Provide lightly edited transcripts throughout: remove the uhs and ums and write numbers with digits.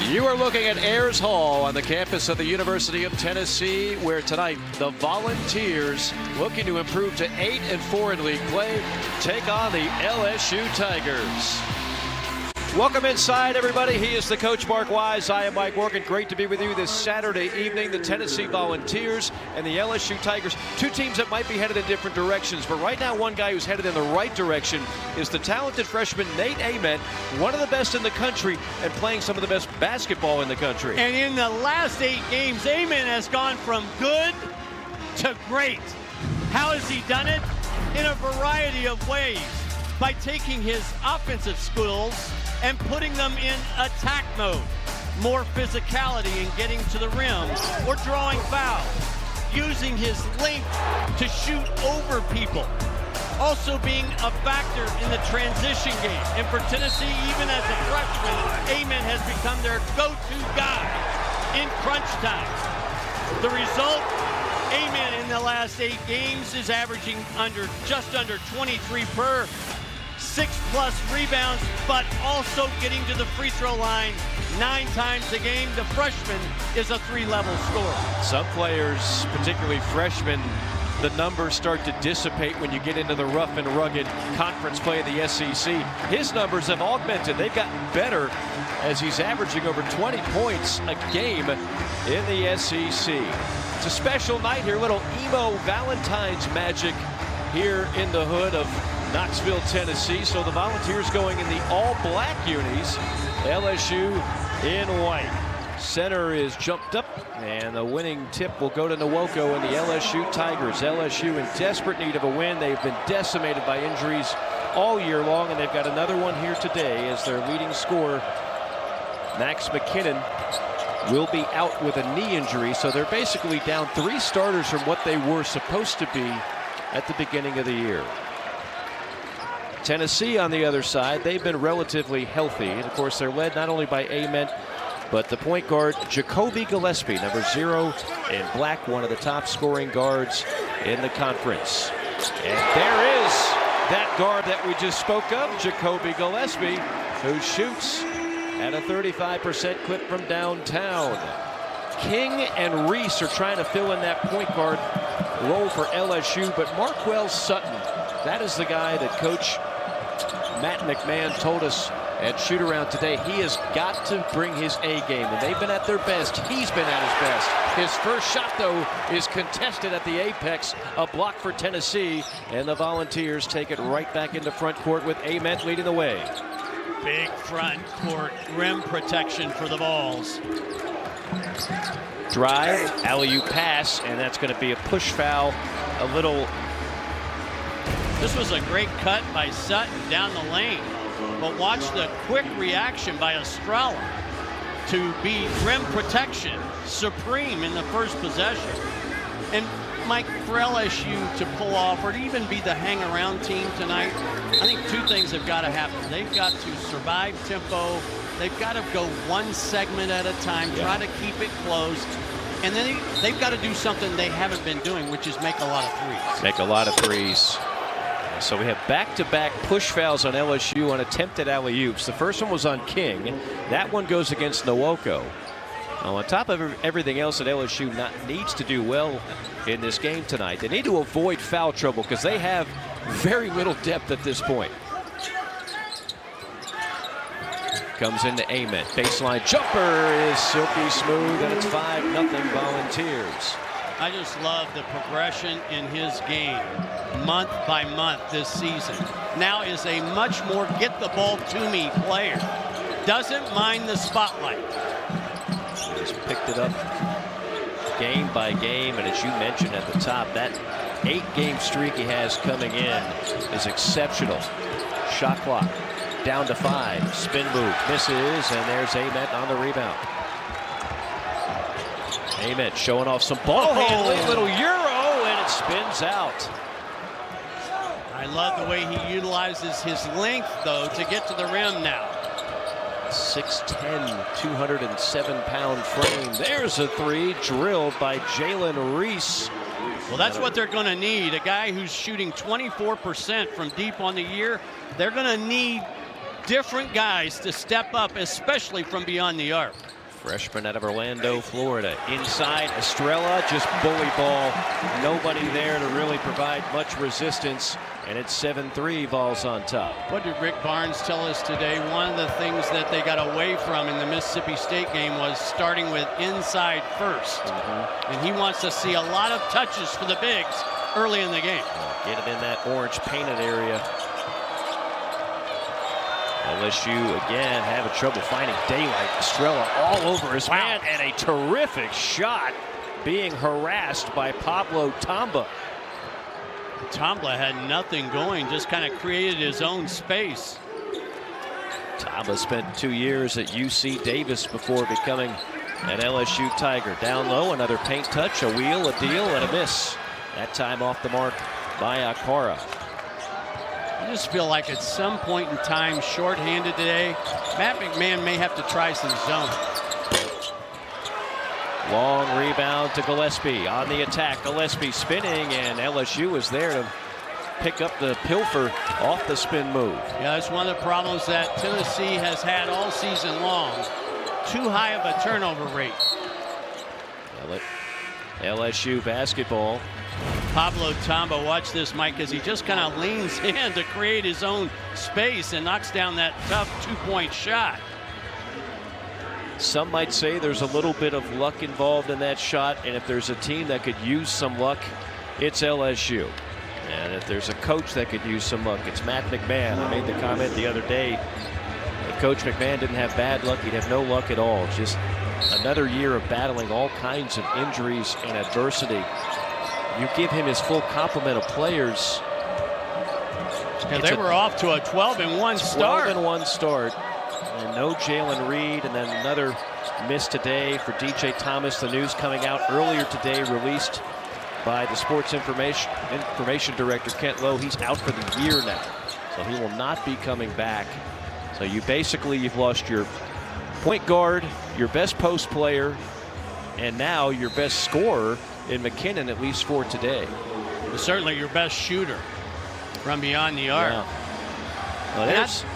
You are looking at Ayers Hall on the campus of the University of Tennessee, where tonight the Volunteers, looking to improve to 8-4 in league play, take on the LSU Tigers. Welcome inside, everybody. He is the coach, Mark Wise. I am Mike Morgan. Great to be with you this Saturday evening. The Tennessee Volunteers and the LSU Tigers, two teams that might be headed in different directions. But right now, one guy who's headed in the right direction is the talented freshman Nate Ament, one of the best in the country and playing some of the best basketball in the country. And in the last 8 games, Ament has gone from good to great. How has he done it? In a variety of ways. By taking his offensive skills and putting them in attack mode. More physicality in getting to the rim or drawing fouls. Using his length to shoot over people. Also being a factor in the transition game. And for Tennessee, even as a freshman, Ament has become their go-to guy in crunch time. The result, Ament in the last 8 games is averaging just under 23 per. 6+ rebounds, but also getting to the free throw line 9 times a game. The freshman is a 3-level scorer. Some players, particularly freshmen, the numbers start to dissipate when you get into the rough and rugged conference play of the SEC. His numbers have augmented. They've gotten better as he's averaging over 20 points a game in the SEC. It's a special night here, little emo Valentine's magic here in the hood of Knoxville, Tennessee. So the Volunteers going in the all-black unis, LSU in white. Center is jumped up, and the winning tip will go to Nwoko and the LSU Tigers. LSU in desperate need of a win. They've been decimated by injuries all year long, and they've got another one here today as their leading scorer, Max McKinnon, will be out with a knee injury. So they're basically down 3 starters from what they were supposed to be at the beginning of the year. Tennessee on the other side, they've been relatively healthy. And of course, they're led not only by Ament, but the point guard, Jacoby Gillespie, number 0 in black, one of the top scoring guards in the conference. And there is that guard that we just spoke of, Jacoby Gillespie, who shoots at a 35% clip from downtown. King and Reese are trying to fill in that point guard role for LSU, but Marquel Sutton, that is the guy that Coach Matt McMahon told us at shoot-around today he has got to bring his A game. When they've been at their best, he's been at his best. His first shot, though, is contested at the apex. A block for Tennessee, and the Volunteers take it right back into front court with Ament leading the way. Big front court rim protection for the Vols. Drive, alley-oop pass, and that's going to be a push foul. A little. This was a great cut by Sutton down the lane, but watch the quick reaction by Estrella to be rim protection supreme in the first possession. And Mike, for LSU to pull off or to even be the hang-around team tonight, I think 2 things have got to happen. They've got to survive tempo. They've got to go 1 segment at a time, try to keep it close. And then they've got to do something they haven't been doing, which is make a lot of threes. Make a lot of threes. So we have back-to-back push fouls on LSU on attempted alley-oops. The first one was on King. That one goes against Nwoko. Now, on top of everything else that LSU needs to do well in this game tonight, they need to avoid foul trouble because they have very little depth at this point. Comes into Ament. Baseline jumper is silky smooth, and it's 5-0 Volunteers. I just love the progression in his game month by month this season. Now is a much more get the ball to me player. Doesn't mind the spotlight. He's picked it up game by game, and as you mentioned at the top, that 8-game streak he has coming in is exceptional. Shot clock down to 5. Spin move misses, and there's Ament on the rebound. Ament showing off some ball handling, little Euro, and it spins out. I love the way he utilizes his length, though, to get to the rim now. 6'10", 207-pound frame. There's a 3 drilled by Jalen Reese. Well, that's what they're going to need. A guy who's shooting 24% from deep on the year. They're going to need different guys to step up, especially from beyond the arc. Freshman out of Orlando, Florida. Inside, Estrella, just bully ball. Nobody there to really provide much resistance. And it's 7-3, Vols on top. What did Rick Barnes tell us today? One of the things that they got away from in the Mississippi State game was starting with inside first. And he wants to see a lot of touches for the bigs early in the game. Get it in that orange painted area. LSU again having trouble finding daylight. Estrella all over his man, and a terrific shot being harassed by Pablo Tamba. Tamba had nothing going, just kind of created his own space. Tamba spent 2 years at UC Davis before becoming an LSU Tiger. Down low, another paint touch, a wheel, a deal, and a miss. That time off the mark by Akara. I just feel like at some point in time, shorthanded today, Matt McMahon may have to try some zone. Long rebound to Gillespie on the attack. Gillespie spinning, and LSU was there to pick up the pilfer off the spin move. Yeah, that's one of the problems that Tennessee has had all season long. Too high of a turnover rate. LSU basketball. Pablo Tamba, watch this, Mike, as he just kind of leans in to create his own space and knocks down that tough two-point shot. Some might say there's a little bit of luck involved in that shot, and if there's a team that could use some luck, it's LSU. And if there's a coach that could use some luck, it's Matt McMahon. I made the comment the other day, if Coach McMahon didn't have bad luck, he'd have no luck at all. Just another year of battling all kinds of injuries and adversity. You give him his full complement of players. Yeah, they were off to a 12-1 start. 12-1 start. And no Jalen Reed, and then another miss today for DJ Thomas. The news coming out earlier today, released by the sports information director, Kent Lowe. He's out for the year now, so he will not be coming back. So you've lost your point guard, your best post player, and now your best scorer in McKinnon, at least for today. Well, certainly your best shooter from beyond the arc. Yeah. Well,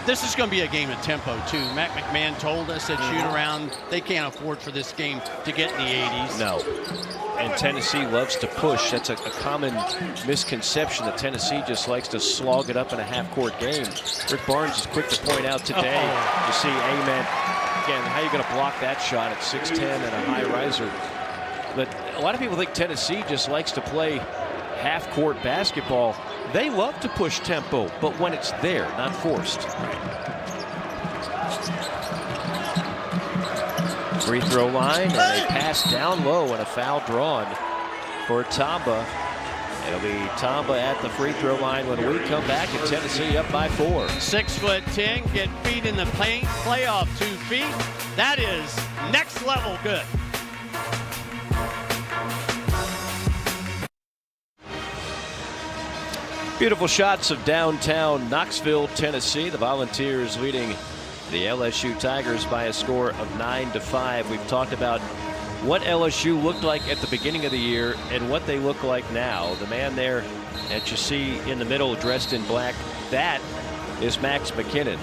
this is going to be a game of tempo, too. Matt McMahon told us that shoot-around, they can't afford for this game to get in the 80s. No. And Tennessee loves to push. That's a common misconception that Tennessee just likes to slog it up in a half-court game. Rick Barnes is quick to point out today, you see Amen. Again, how are you going to block that shot at 6'10" and a high riser? But a lot of people think Tennessee just likes to play half-court basketball. They love to push tempo, but when it's there, not forced. Free throw line, and a pass down low, and a foul drawn for Tamba. It'll be Tamba at the free throw line when we come back, and Tennessee up by 4. 6'10", get feet in the paint, play off 2 feet. That is next level good. Beautiful shots of downtown Knoxville, Tennessee. The Volunteers leading the LSU Tigers by a score of 9-5. We've talked about what LSU looked like at the beginning of the year and what they look like now. The man there that you see in the middle dressed in black, that is Max McKinnon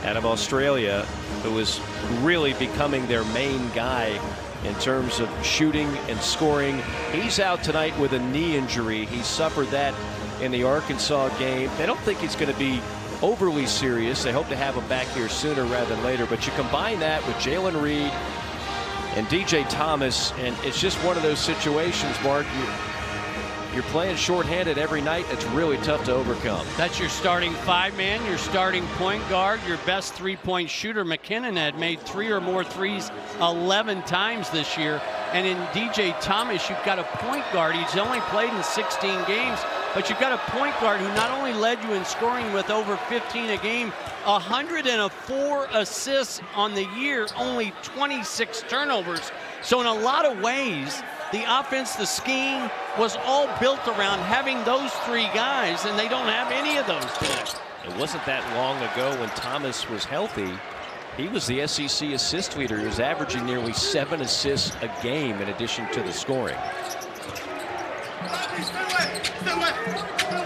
out of Australia, who is really becoming their main guy in terms of shooting and scoring. He's out tonight with a knee injury. He suffered that in the Arkansas game. They don't think it's going to be overly serious. They hope to have him back here sooner rather than later. But you combine that with Jalen Reed and DJ Thomas, and it's just one of those situations, Mark. You're playing shorthanded every night. It's really tough to overcome. That's your starting 5-man, your starting point guard, your best three-point shooter. McKinnon had made 3 or more threes 11 times this year. And in DJ Thomas, you've got a point guard. He's only played in 16 games. But you've got a point guard who not only led you in scoring with over 15 a game, 104 assists on the year, only 26 turnovers. So in a lot of ways, the offense, the scheme was all built around having those 3 guys, and they don't have any of those tonight. It wasn't that long ago when Thomas was healthy. He was the SEC assist leader. He was averaging nearly 7 assists a game in addition to the scoring.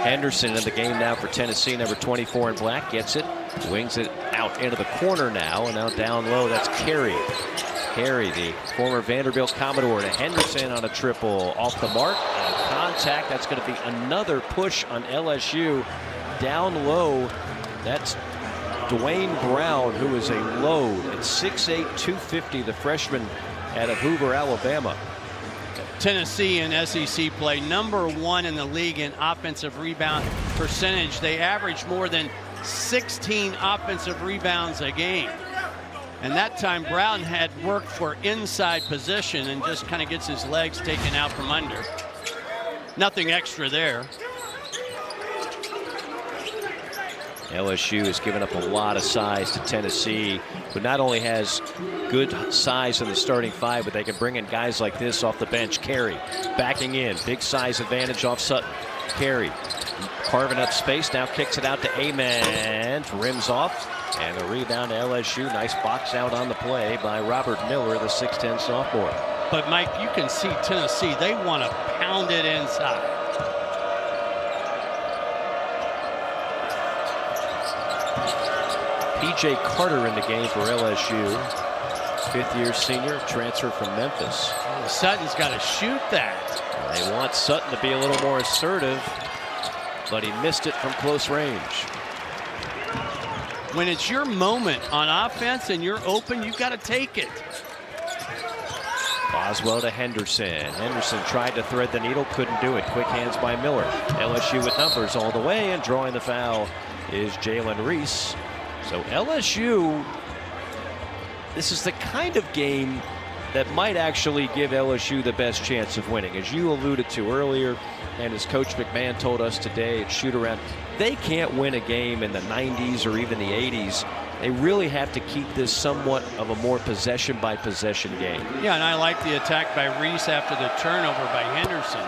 Henderson in the game now for Tennessee, number 24 in black, gets it, wings it out into the corner now, and now down low, that's Carey. Carey, the former Vanderbilt Commodore, to Henderson on a triple. Off the mark and contact. That's going to be another push on LSU. Down low, that's Dwayne Brown, who is a load at 6'8", 250, the freshman out of Hoover, Alabama. Tennessee in SEC play, #1 in the league in offensive rebound percentage. They average more than 16 offensive rebounds a game. And that time Brown had worked for inside position and just kind of gets his legs taken out from under. Nothing extra there. LSU has given up a lot of size to Tennessee, who not only has good size in the starting five, but they can bring in guys like this off the bench. Carey backing in, big size advantage off Sutton. Carey carving up space, now kicks it out to Amen, rims off, and a rebound to LSU. Nice box out on the play by Robert Miller, the 6'10 sophomore. But Mike, you can see Tennessee, they want to pound it inside. P.J. Carter in the game for LSU. Fifth-year senior, transfer from Memphis. Oh, Sutton's got to shoot that. They want Sutton to be a little more assertive, but he missed it from close range. When it's your moment on offense and you're open, you've got to take it. Boswell to Henderson. Henderson tried to thread the needle, couldn't do it. Quick hands by Miller. LSU with numbers all the way, and drawing the foul is Jalen Reese. So LSU, this is the kind of game that might actually give LSU the best chance of winning. As you alluded to earlier, and as Coach McMahon told us today at shoot-around, they can't win a game in the 90s or even the 80s. They really have to keep this somewhat of a more possession-by-possession game. Yeah, and I like the attack by Reese after the turnover by Henderson.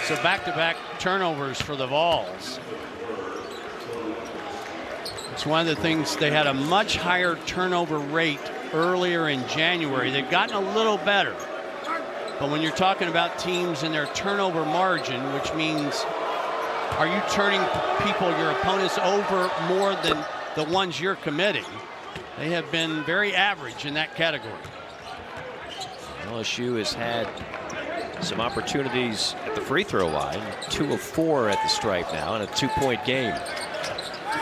So back-to-back turnovers for the Vols. It's one of the things, they had a much higher turnover rate earlier in January. They've gotten a little better. But when you're talking about teams and their turnover margin, which means are you turning people, your opponents, over more than the ones you're committing? They have been very average in that category. LSU has had some opportunities at the free throw line. 2 of 4 at the stripe now in a 2-point game.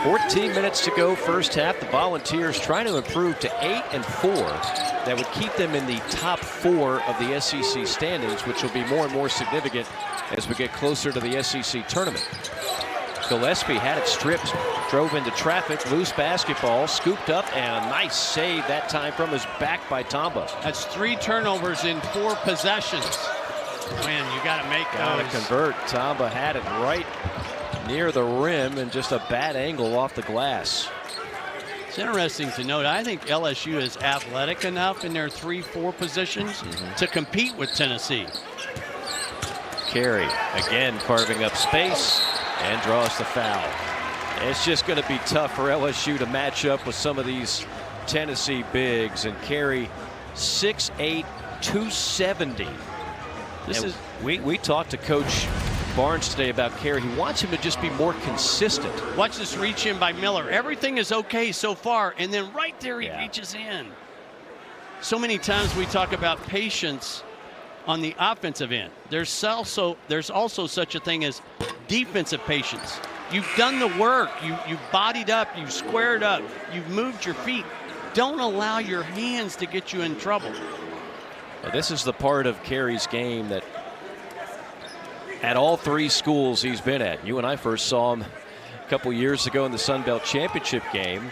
14 minutes to go first half. The Volunteers trying to improve to 8-4. That would keep them in the top 4 of the SEC standings, which will be more and more significant as we get closer to the SEC tournament. Gillespie had it stripped, drove into traffic, loose basketball, scooped up, and a nice save that time from his back by Tamba. That's 3 turnovers in 4 possessions. Man, you got to make those. Got to convert. Tamba had it right near the rim and just a bad angle off the glass. It's interesting to note, I think LSU is athletic enough in their 3-4 positions to compete with Tennessee. Carey again carving up space and draws the foul. It's just going to be tough for LSU to match up with some of these Tennessee bigs. And Carey, 6'8", 270. We talked to Coach Barnes today about Carey. He wants him to just be more consistent. Watch this reach in by Miller. Everything is okay so far, and then right there he reaches in. So many times we talk about patience on the offensive end. There's also such a thing as defensive patience. You've done the work. You've bodied up. You've squared up. You've moved your feet. Don't allow your hands to get you in trouble. Well, this is the part of Carey's game that at all 3 schools he's been at. You and I first saw him a couple years ago in the Sun Belt Championship game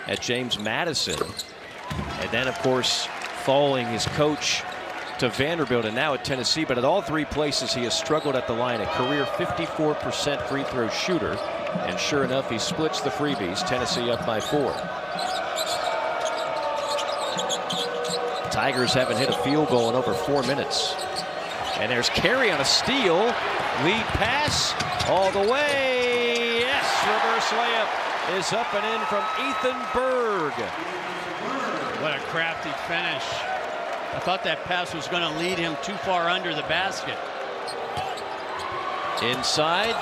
at James Madison. And then, of course, following his coach to Vanderbilt and now at Tennessee. But at all 3 places he has struggled at the line. A career 54% free throw shooter. And sure enough, he splits the freebies. Tennessee up by 4. Tigers haven't hit a field goal in over 4 minutes. And there's Carey on a steal. Lead pass all the way. Yes, reverse layup is up and in from Ethan Berg. What a crafty finish. I thought that pass was going to lead him too far under the basket. Inside,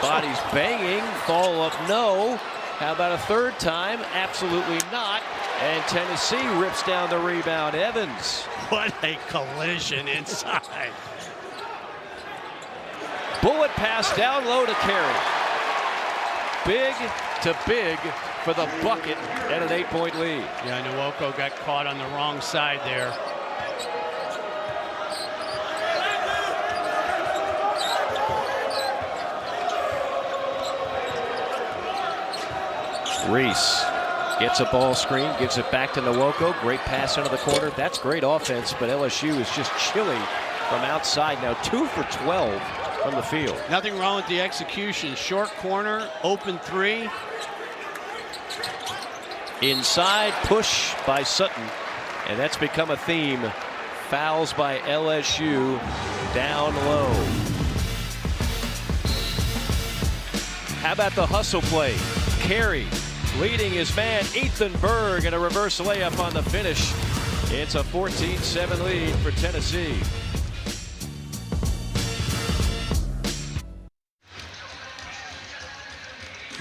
bodies banging, follow up no. How about a third time? Absolutely not. And Tennessee rips down the rebound. Evans. What a collision inside. Bullet pass down low to Carey. Big to big for the bucket and an 8-point lead. Yeah, Nwoko got caught on the wrong side there. Reese gets a ball screen, gives it back to Nwoko. Great pass into the corner. That's great offense, but LSU is just chilly from outside. Now 2 for 12 from the field. Nothing wrong with the execution. Short corner, open three. Inside push by Sutton, and that's become a theme. Fouls by LSU down low. How about the hustle play? Carey leading his man Ethan Berg, and a reverse layup on the finish. It's a 14-7 lead for Tennessee.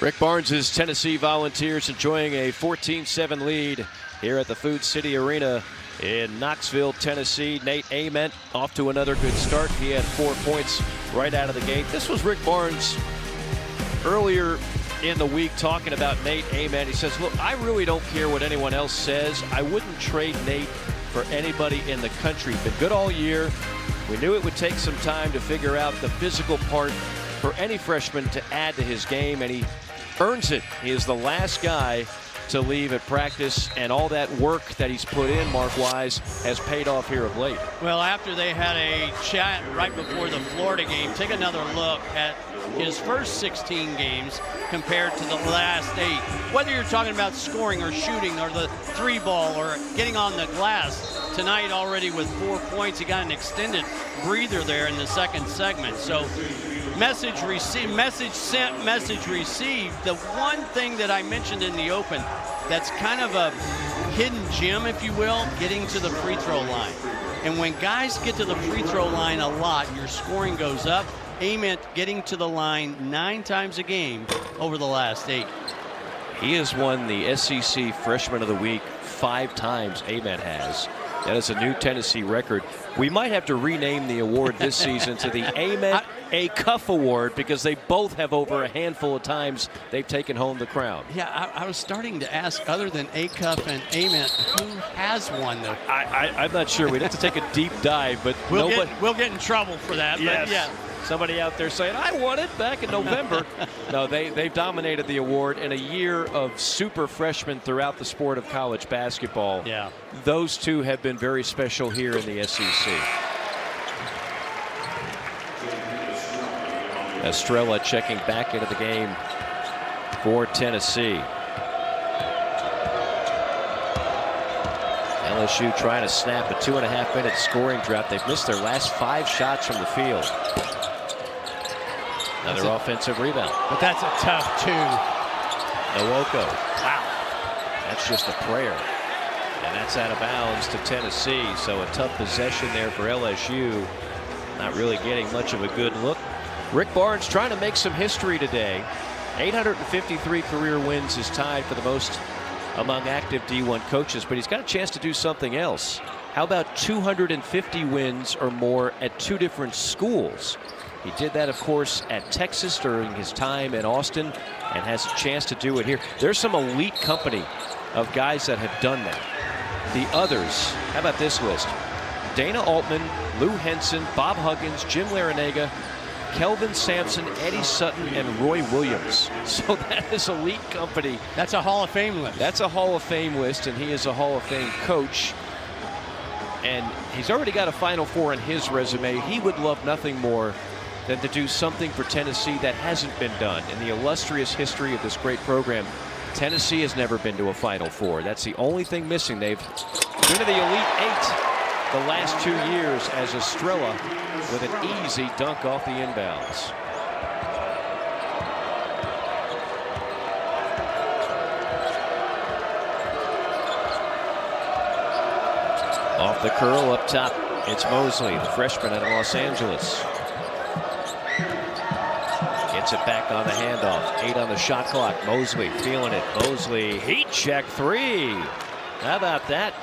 Rick Barnes' Tennessee Volunteers enjoying a 14-7 lead here at the Food City Arena in Knoxville, Tennessee. Nate Ament off to another good start. He had 4 points right out of the gate. This was Rick Barnes earlier in the week talking about Nate Ament. He says, look, I really don't care what anyone else says. I wouldn't trade Nate for anybody in the country. Been good all year. We knew it would take some time to figure out the physical part for any freshman to add to his game, and he earns it. He is the last guy to leave at practice, and all that work that he's put in, Mark-wise, has paid off here of late. Well, after they had a chat right before the Florida game, take another look at his first 16 games compared to the last 8. Whether you're talking about scoring or shooting or the 3-ball or getting on the glass, tonight already with 4 points, he got an extended breather there in the second segment. So message received, message sent, message received. The one thing that I mentioned in the open that's kind of a hidden gem, if you will, getting to the free throw line. And when guys get to the free throw line a lot, your scoring goes up. Ament getting to the line 9 times a game over the last 8. He has won the SEC Freshman of the Week 5 times. Ament has. That is a new Tennessee record. We might have to rename the award this season to the Ament A. Cuff Award, because they both have over a handful of times they've taken home the crown. Yeah, I was starting to ask, other than A. Cuff and Ament, who has won though? I'm not sure. We'd have to take a deep dive, but we'll get in trouble for that. Yes. But yeah. Somebody out there saying, I won it back in November. No, they've dominated the award in a year of super freshmen throughout the sport of college basketball. Yeah. Those two have been very special here in the SEC. Estrella checking back into the game for Tennessee. LSU trying to snap a 2.5-minute scoring drought. They've missed their last 5 shots from the field. Another offensive rebound. But that's a tough 2. Nwoko. Wow. That's just a prayer. And that's out of bounds to Tennessee. So a tough possession there for LSU. Not really getting much of a good look. Rick Barnes trying to make some history today. 853 career wins is tied for the most among active D1 coaches, but he's got a chance to do something else. How about 250 wins or more at 2 different schools? He did that, of course, at Texas during his time in Austin, and has a chance to do it here. There's some elite company of guys that have done that. The others, how about this list? Dana Altman, Lou Henson, Bob Huggins, Jim Larinaga, Kelvin Sampson, Eddie Sutton, and Roy Williams. So that is elite company. That's a Hall of Fame list. That's a Hall of Fame list, and he is a Hall of Fame coach. And he's already got a Final Four on his resume. He would love nothing more than to do something for Tennessee that hasn't been done in the illustrious history of this great program. Tennessee has never been to a Final Four. That's the only thing missing. They've been to the Elite 8 the last 2 years, as Estrella with an easy dunk off the inbounds. Off the curl up top, it's Mosley, the freshman out of Los Angeles. Gets it back on the handoff. 8 on the shot clock. Mosley feeling it. Mosley, heat check 3. How about that?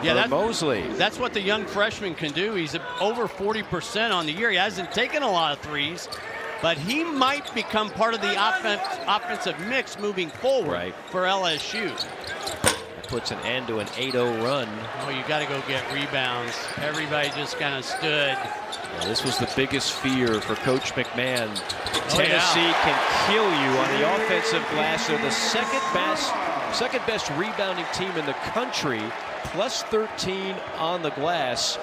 Yeah, that's Mosley. That's what the young freshman can do. He's over 40% on the year. He hasn't taken a lot of threes, but he might become part of the offensive mix moving forward for LSU. Puts an end to an 8-0 run. Oh, you got to go get rebounds. Everybody just kind of stood. Well, this was the biggest fear for Coach McMahon. Tennessee can kill you on the offensive glass. They're the second best rebounding team in the country, plus 13 on the glass.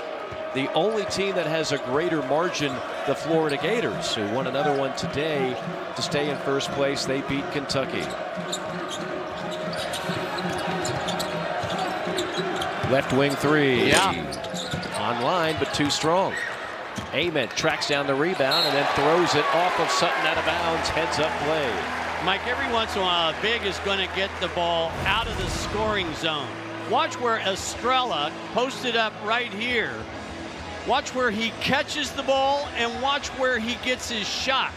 The only team that has a greater margin, the Florida Gators, who won another one today to stay in first place. They beat Kentucky. Left wing 3. Online, but too strong. Ament tracks down the rebound and then throws it off of Sutton out of bounds. Heads up play. Mike, every once in a while, a big is going to get the ball out of the scoring zone. Watch where Estrella posted up right here. Watch where he catches the ball and watch where he gets his shot.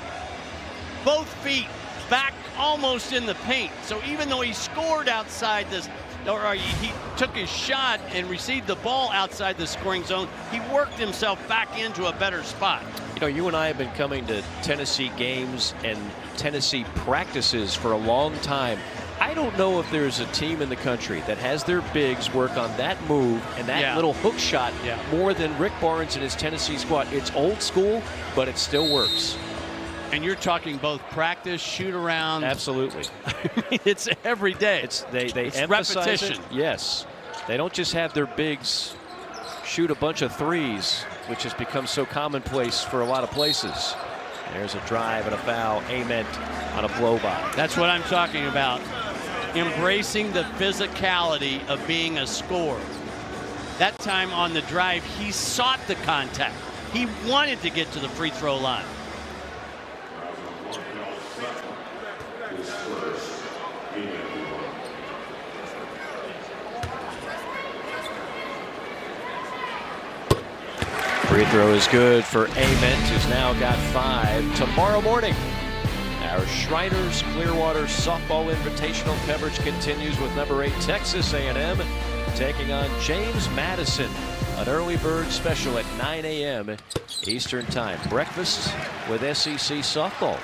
Both feet back almost in the paint. So even though he scored outside this, or he took his shot and received the ball outside the scoring zone, he worked himself back into a better spot. You know, you and I have been coming to Tennessee games and Tennessee practices for a long time. I don't know if there's a team in the country that has their bigs work on that move and that little hook shot more than Rick Barnes and his Tennessee squad. It's old school, but it still works. And you're talking both practice, shoot around. Absolutely. I mean, it's every day. They emphasize repetition. It. Yes. They don't just have their bigs shoot a bunch of threes, which has become so commonplace for a lot of places. There's a drive and a foul. Ament on a blow by. That's what I'm talking about. Embracing the physicality of being a scorer. That time on the drive, he sought the contact. He wanted to get to the free throw line. Free throw is good for Ament, who's now got 5. Tomorrow morning, our Shriners Clearwater Softball Invitational coverage continues with number 8 Texas A&M taking on James Madison. An early bird special at 9 a.m. Eastern Time. Breakfast with SEC softball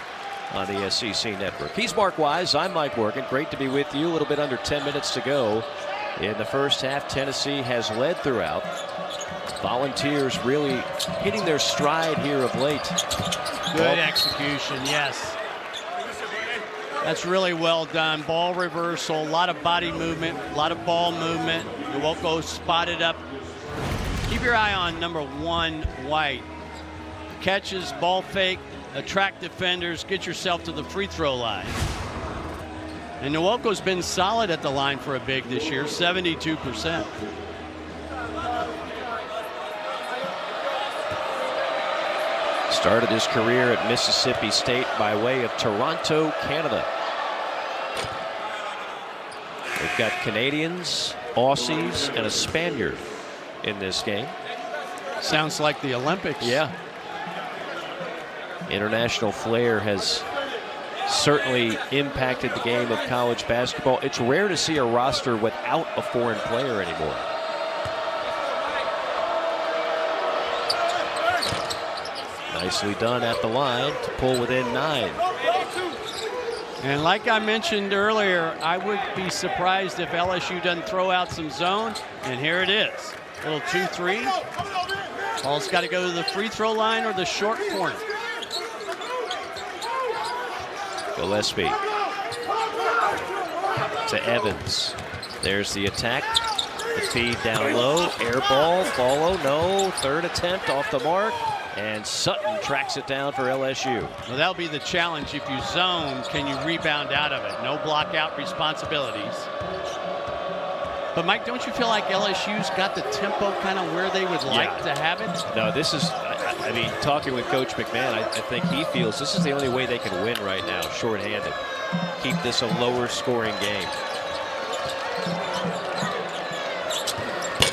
on the SEC Network. He's Mark Wise. I'm Mike Morgan. Great to be with you. A little bit under 10 minutes to go in the first half. Tennessee has led throughout. Volunteers really hitting their stride here of late. Good execution, yes. That's really well done. Ball reversal, a lot of body movement, a lot of ball movement. Nwoko spotted up. Keep your eye on number 1, White. Catches, ball fake, attract defenders, get yourself to the free throw line. And Nwoko's been solid at the line for a big this year, 72%. Started his career at Mississippi State by way of Toronto, Canada. They've got Canadians, Aussies, and a Spaniard in this game. Sounds like the Olympics. Yeah. International flair has certainly impacted the game of college basketball. It's rare to see a roster without a foreign player anymore. Nicely done at the line to pull within 9. And like I mentioned earlier, I would be surprised if LSU doesn't throw out some zone. And here it is. Little 2-3. Ball's got to go to the free throw line or the short corner. Gillespie to Evans. There's the attack. The feed down low. Air ball. Follow. No. Third attempt off the mark. And Sutton tracks it down for LSU. Well, that'll be the challenge. If you zone, can you rebound out of it? No block out responsibilities. But Mike, don't you feel like LSU's got the tempo kind of where they would like to have it? No, this is, I mean, talking with Coach McMahon, I think he feels this is the only way they can win right now, shorthanded. Keep this a lower scoring game.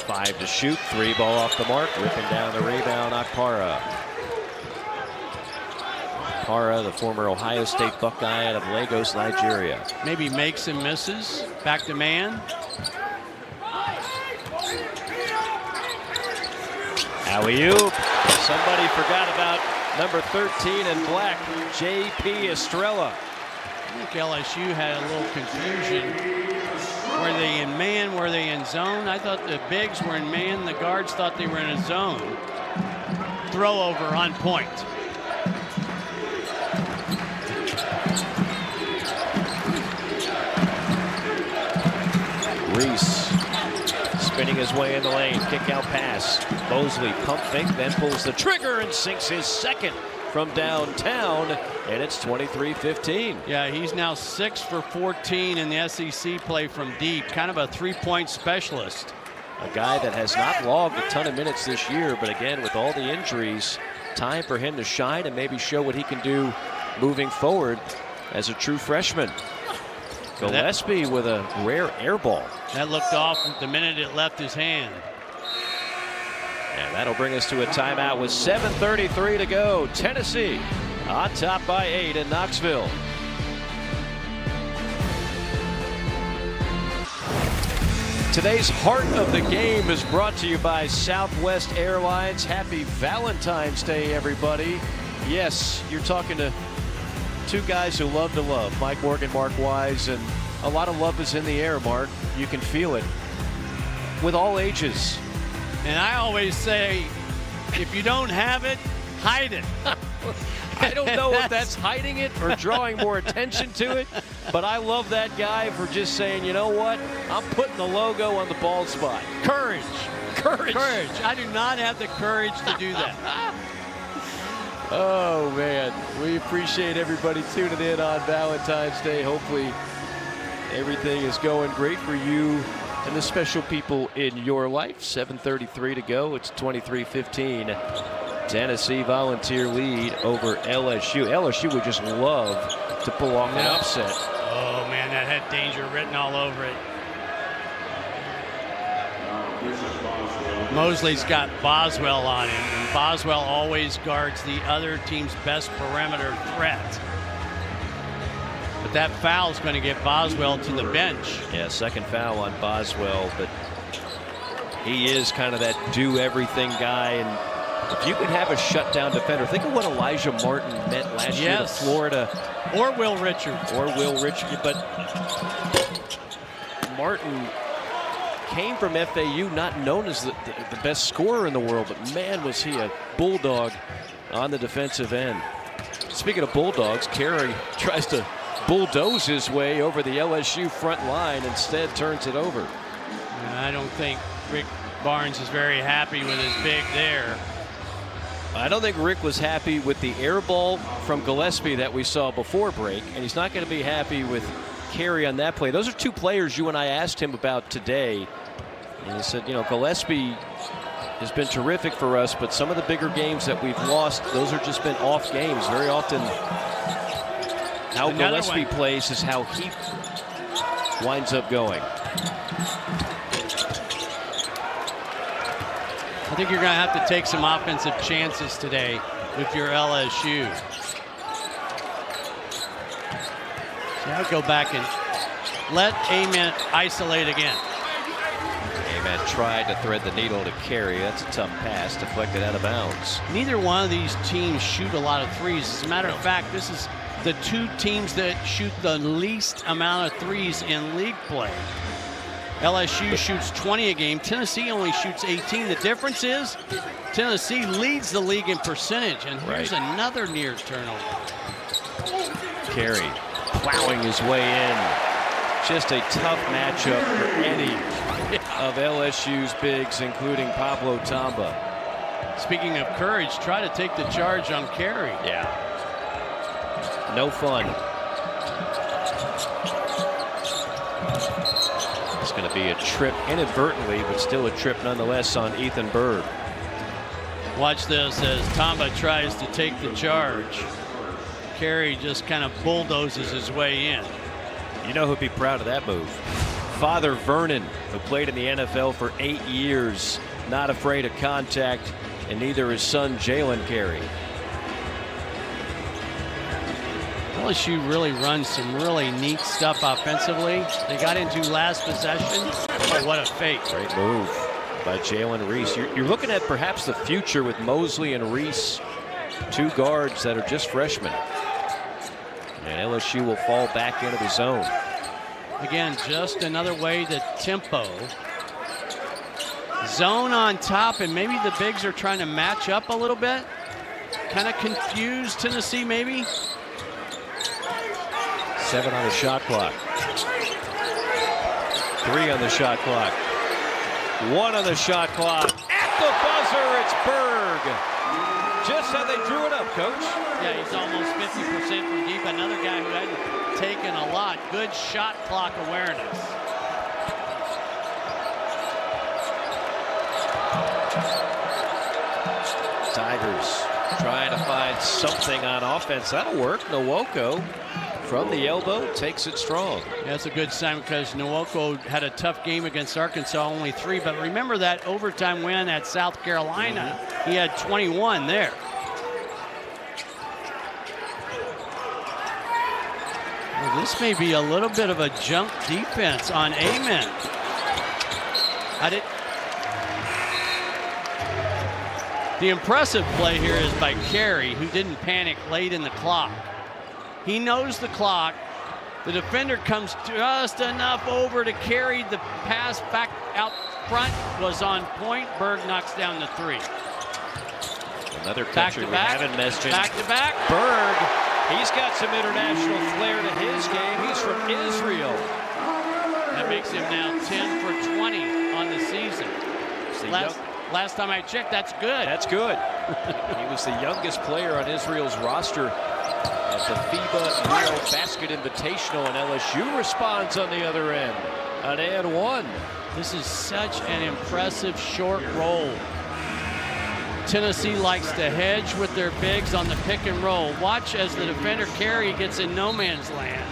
5 to shoot, 3 ball off the mark, ripping down the rebound, Akpara. Para, the former Ohio State Buckeye out of Lagos, Nigeria. Maybe makes and misses. Back to man. Alley-oop. Somebody forgot about number 13 in black, J.P. Estrella. I think LSU had a little confusion. Were they in man? Were they in zone? I thought the bigs were in man. The guards thought they were in a zone. Throw over on point. Reese spinning his way in the lane. Kick out pass. Mosley pump fake, then pulls the trigger and sinks his second from downtown, and it's 23-15. Yeah, he's now 6 for 14 in the SEC play from deep. Kind of a three-point specialist. A guy that has not logged a ton of minutes this year, but again, with all the injuries, time for him to shine and maybe show what he can do moving forward as a true freshman. Gillespie with a rare air ball. That looked off the minute it left his hand. And that'll bring us to a timeout with 7:33 to go. Tennessee on top by 8 in Knoxville. Today's Heart of the Game is brought to you by Southwest Airlines. Happy Valentine's Day, everybody. Yes, you're talking to two guys who love to love, Mike Morgan, Mark Wise, and a lot of love is in the air, Mark. You can feel it with all ages. And I always say, if you don't have it, hide it. I don't know if that's hiding it or drawing more attention to it, but I love that guy for just saying, you know what? I'm putting the logo on the bald spot. Courage. Courage. Courage. I do not have the courage to do that. Oh, man. We appreciate everybody tuning in on Valentine's Day. Hopefully everything is going great for you and the special people in your life. 7:33 to go. It's 23-15. Tennessee Volunteer lead over LSU. LSU would just love to pull off an upset. Oh, man, that had danger written all over it. Mosley's got Boswell on him, and Boswell always guards the other team's best perimeter threat. But that foul is going to get Boswell to the bench. Yeah, second foul on Boswell, but he is kind of that do-everything guy. And if you could have a shutdown defender, think of what Elijah Martin meant last year to Florida. Or Will Richards. But Martin came from FAU, not known as the best scorer in the world, but man, was he a bulldog on the defensive end. Speaking of bulldogs, Carey tries to bulldoze his way over the LSU front line, instead turns it over. I don't think Rick Barnes is very happy with his big there. I don't think Rick was happy with the air ball from Gillespie that we saw before break, and he's not going to be happy with Carey on that play. Those are two players you and I asked him about today, and he said, you know, Gillespie has been terrific for us, but some of the bigger games that we've lost, those have just been off games. Very often how Gillespie plays is how he winds up going. I think you're going to have to take some offensive chances today with your LSU. So I'll go back and let Amen isolate again. Amen tried to thread the needle to Carey. That's a tough pass, deflected out of bounds. Neither one of these teams shoot a lot of threes. As a matter of fact, this is the two teams that shoot the least amount of threes in league play. LSU shoots 20 a game. Tennessee only shoots 18. The difference is Tennessee leads the league in percentage. And here's another near turnover. Carey plowing his way in. Just a tough matchup for any of LSU's bigs, including Pablo Tamba. Speaking of courage, try to take the charge on Carey. Yeah. No fun. It's going to be a trip inadvertently, but still a trip nonetheless on Ethan Bird. Watch this as Tamba tries to take the charge. Carey just kind of bulldozes his way in. You know who'd be proud of that move? Father Vernon, who played in the NFL for 8 years, not afraid of contact, and neither is son Jalen Carey. LSU really runs some really neat stuff offensively. They got into last possession. Oh, what a fake. Great move by Jalen Reese. You're looking at perhaps the future with Mosley and Reese, two guards that are just freshmen. And LSU will fall back into the zone. Again, just another way to tempo. Zone on top, and maybe the bigs are trying to match up a little bit. Kind of confused Tennessee, maybe. 7 on the shot clock. 3 on the shot clock. 1 on the shot clock. At the buzzer, it's Berg. Just how they drew it up, Coach. Yeah, he's almost 50% from deep. Another guy who hadn't taken a lot. Good shot clock awareness. Tigers trying to find something on offense. That'll work. Nwoko from the elbow takes it strong. Yeah, that's a good sign because Nwoko had a tough game against Arkansas, only 3. But remember that overtime win at South Carolina. He had 21 there. Well, this may be a little bit of a jump defense on Amen. The impressive play here is by Carey, who didn't panic late in the clock. He knows the clock. The defender comes just enough over to carry the pass back out front. Was on point. Berg knocks down the 3. Another catcher we haven't mentioned. Back to back. Berg. He's got some international flair to his game. He's from Israel. That makes him now 10 for 20 on the season. Last time I checked, that's good. That's good. He was the youngest player on Israel's roster at the FIBA Euro Basket Invitational, and LSU responds on the other end. An and 1. This is such an impressive short roll. Tennessee likes to hedge with their bigs on the pick and roll. Watch as the defender Carey gets in no man's land.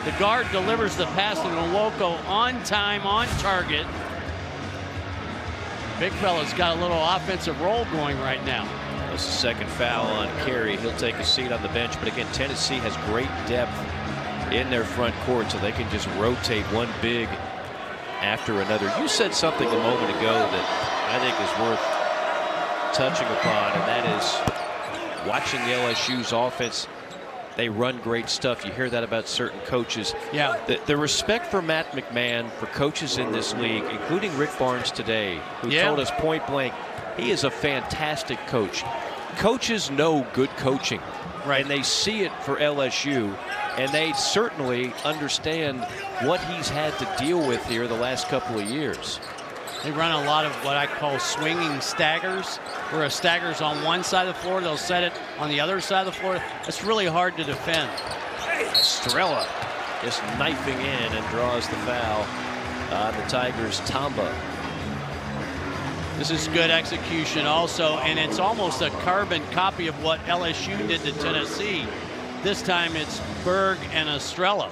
The guard delivers the pass to Nwoko on time, on target. Big fella's got a little offensive roll going right now. That's the second foul on Carey. He'll take a seat on the bench. But again, Tennessee has great depth in their front court, so they can just rotate one big after another. You said something a moment ago that I think is worth touching upon, and that is watching the LSU's offense. They run great stuff. You hear that about certain coaches. Yeah. The respect for Matt McMahon, for coaches in this league, including Rick Barnes today, who told us point blank, he is a fantastic coach. Coaches know good coaching, right? And they see it for LSU, and they certainly understand what he's had to deal with here the last couple of years. They run a lot of what I call swinging staggers, where a stagger's on one side of the floor, they'll set it on the other side of the floor. It's really hard to defend. Estrella just knifing in and draws the foul on the Tigers' Tamba. This is good execution also, and it's almost a carbon copy of what LSU did to Tennessee. This time it's Berg and Estrella.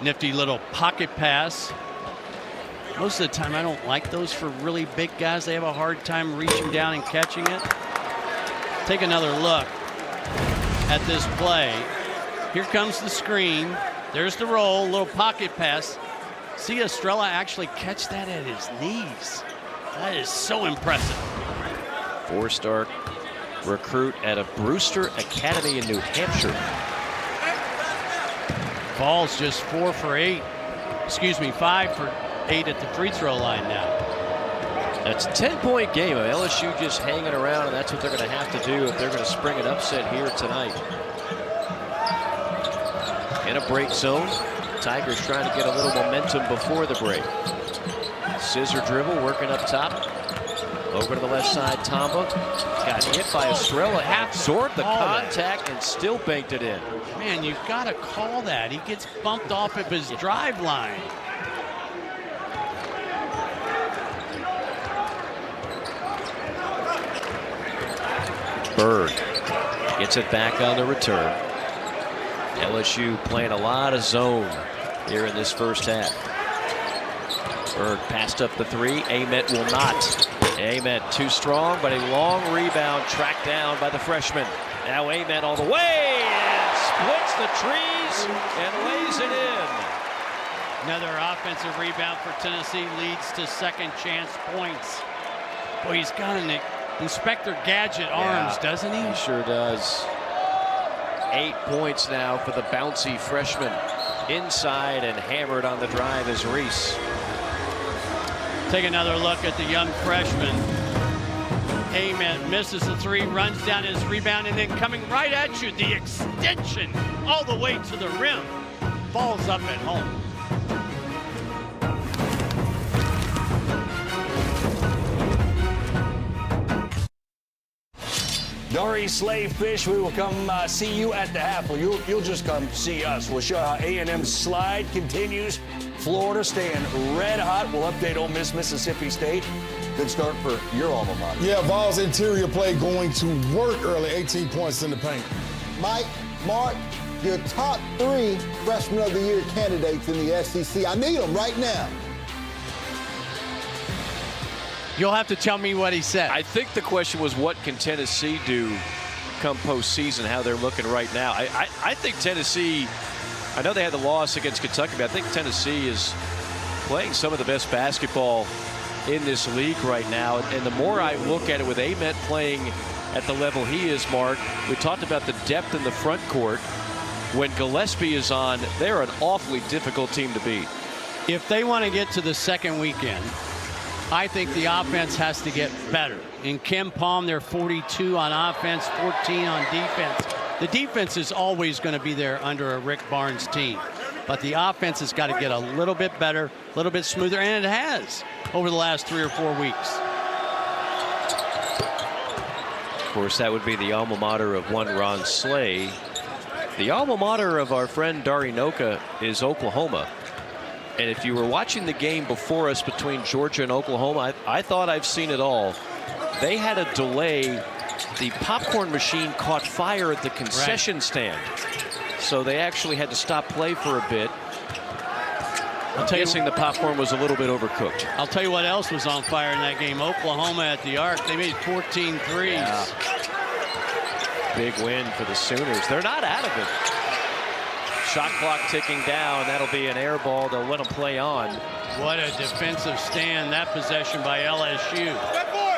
Nifty little pocket pass. Most of the time I don't like those for really big guys. They have a hard time reaching down and catching it. Take another look at this play. Here comes the screen. There's the roll, little pocket pass. See Estrella actually catch that at his knees. That is so impressive. 4-star recruit at a Brewster Academy in New Hampshire. Vols just 4 for 8. Excuse me, 5 for 8 at the free throw line now. That's a 10-point game. LSU just hanging around, and that's what they're going to have to do if they're going to spring an upset here tonight. In a break zone, Tigers trying to get a little momentum before the break. Scissor dribble working up top. Over to the left side, Tamba got hit by Estrella, absorbed the contact and still banked it in. Man, you've got to call that. He gets bumped off of his drive line. Berg gets it back on the return. LSU playing a lot of zone here in this first half. Berg passed up the 3. Ament will not. Ament too strong, but a long rebound tracked down by the freshman. Now Ament all the way and splits the trees and lays it in. Another offensive rebound for Tennessee leads to second chance points. Boy, he's got an Inspector Gadget arms, doesn't he? He sure does. 8 points now for the bouncy freshman. Inside and hammered on the drive is Reese. Take another look at the young freshman. Ament misses the three, runs down his rebound, and then coming right at you, the extension all the way to the rim. Falls up at home. Dory Slave Fish, we will come see you at the half. Well, you'll just come see us. We'll show how A&M's slide continues. Florida staying red hot. We'll update Ole Miss, Mississippi State. Good start for your alma mater. Yeah, Vols interior play going to work early. 18 points in the paint. Mike, Mark, your top 3 Freshman of the Year candidates in the SEC. I need them right now. You'll have to tell me what he said. I think the question was, what can Tennessee do come postseason, how they're looking right now. I think Tennessee, I know they had the loss against Kentucky, but I think Tennessee is playing some of the best basketball in this league right now. And the more I look at it with Ament playing at the level he is, Mark, we talked about the depth in the front court. When Gillespie is on, they're an awfully difficult team to beat. If they want to get to the second weekend, I think the offense has to get better. In Ken Palm, they're 42 on offense, 14 on defense. The defense is always going to be there under a Rick Barnes team. But the offense has got to get a little bit better, a little bit smoother, and it has over the last 3 or 4 weeks. Of course, that would be the alma mater of one Ron Slay. The alma mater of our friend Dari Noka is Oklahoma. And if you were watching the game before us between Georgia and Oklahoma, I thought I've seen it all. They had a delay. The popcorn machine caught fire at the concession stand. So they actually had to stop play for a bit. I'm guessing the popcorn was a little bit overcooked. I'll tell you what else was on fire in that game. Oklahoma at the arc. They made 14 threes. Yeah. Big win for the Sooners. They're not out of it. Shot clock ticking down. That'll be an air ball. They'll let them play on. What a defensive stand, that possession by LSU.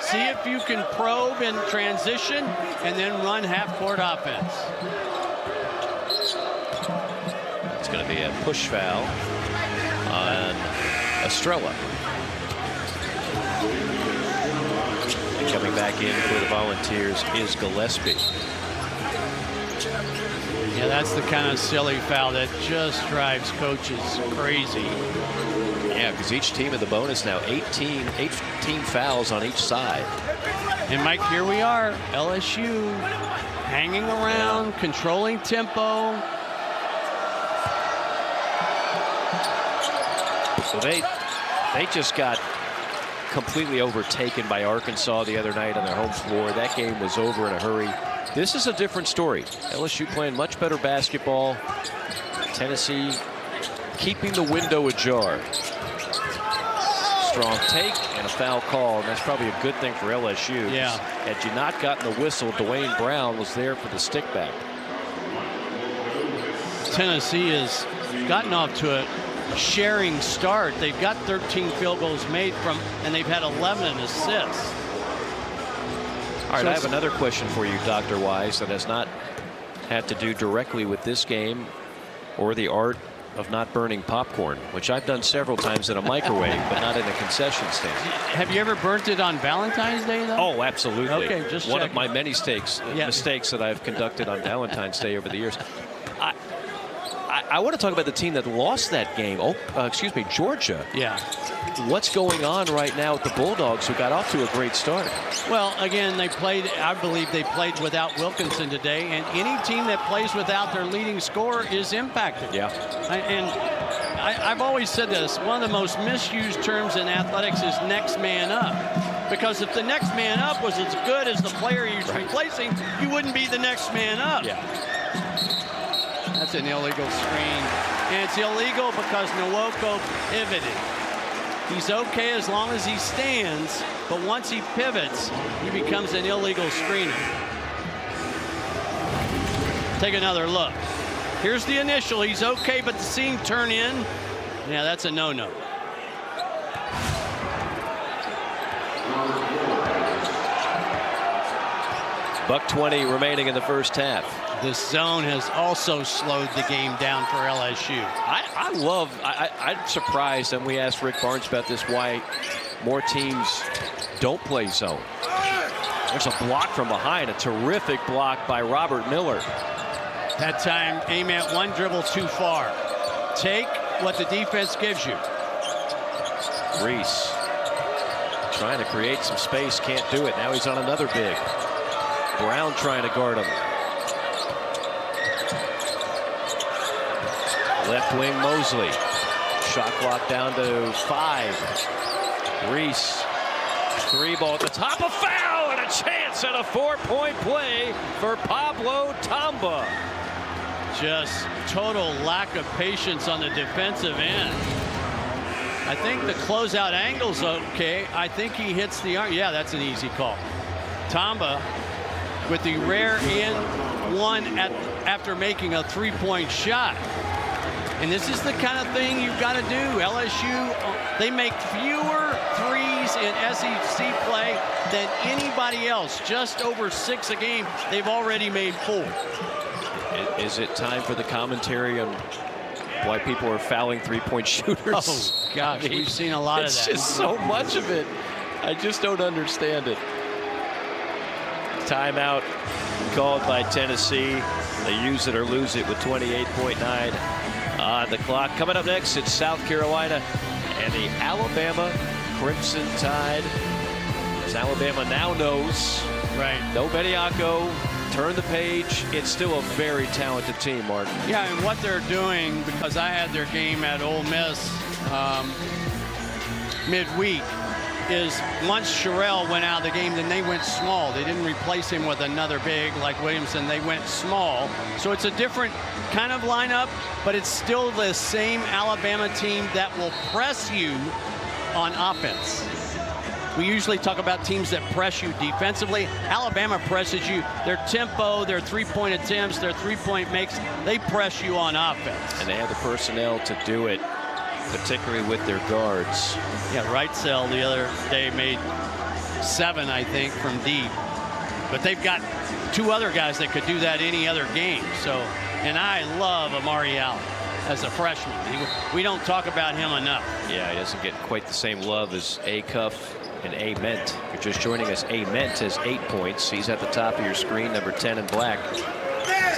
See if you can probe and transition and then run half-court offense. It's going to be a push foul on Estrella. And coming back in for the Volunteers is Gillespie. Yeah, that's the kind of silly foul that just drives coaches crazy. Yeah, because each team in the bonus now 18 fouls on each side. And Mike, here we are, LSU hanging around, controlling tempo. So they just got completely overtaken by Arkansas the other night on their home floor. That game was over in a hurry. This is a different story. LSU playing much better basketball. Tennessee keeping the window ajar. Strong take and a foul call, and that's probably a good thing for LSU. Yeah. Had you not gotten the whistle, Dwayne Brown was there for the stick back. Tennessee has gotten off to a sharing start. They've got 13 field goals made from, and they've had 11 assists. All right, I have another question for you, Dr. Wise, that has not had to do directly with this game or the art of not burning popcorn, which I've done several times in a microwave, but not in a concession stand. Have you ever burnt it on Valentine's Day, though? Oh, absolutely. Okay, just one checking. of my many mistakes that I've conducted on Valentine's Day over the years. I want to talk about the team that lost that game. Georgia. Yeah. What's going on right now with the Bulldogs, who got off to a great start? Well, again, they played, I believe they played without Wilkinson today, and any team that plays without their leading scorer is impacted. Yeah. I've always said this, one of the most misused terms in athletics is next man up. Because if the next man up was as good as the player he's replacing, you wouldn't be the next man up. Yeah. That's an illegal screen. And it's illegal because Nwoko pivoted. He's okay as long as he stands, but once he pivots, he becomes an illegal screener. Take another look. Here's the initial. He's okay, but the seam turn in. Yeah, that's a no-no. $1:20 remaining in the first half. This zone has also slowed the game down for LSU. I'm surprised, and we asked Rick Barnes about this, why more teams don't play zone. There's a block from behind, a terrific block by Robert Miller. That time, aim at one dribble too far. Take what the defense gives you. Reese trying to create some space, can't do it. Now he's on another big. Brown trying to guard him. Left wing Mosley. Shot clock down to 5. Reese. 3-ball at the top, a foul and a chance at a 4-point play for Pablo Tamba. Just total lack of patience on the defensive end. I think the closeout angle's okay. I think he hits the arm. Yeah, that's an easy call. Tamba with the rare and one after making a 3-point shot. And this is the kind of thing you've got to do. LSU, they make fewer threes in SEC play than anybody else. Just over 6 a game. They've already made 4. Is it time for the commentary on why people are fouling 3-point shooters? Oh, gosh, we've seen a lot of that. It's just so much of it. I just don't understand it. Timeout called by Tennessee. They use it or lose it with 28.9 on the clock. Coming up next, it's South Carolina and the Alabama Crimson Tide. As Alabama now knows, right, no Bediako, turn the page. It's still a very talented team, Mark. Yeah, and what they're doing, because I had their game at Ole Miss midweek, is once Sherrell went out of the game, then they went small. They didn't replace him with another big like Williamson. They went small. So it's a different kind of lineup, but it's still the same Alabama team that will press you on offense. We usually talk about teams that press you defensively. Alabama presses you. Their tempo, their 3-point attempts, their 3-point makes, they press you on offense. And they have the personnel to do it, particularly with their guards. Yeah, Wrightsell the other day made 7, I think, from deep. But they've got 2 other guys that could do that any other game. So, and I love Amari Allen as a freshman. We don't talk about him enough. Yeah, he doesn't get quite the same love as Acuff and Ament. If you're just joining us, Ament has 8 points. He's at the top of your screen, number 10 in black.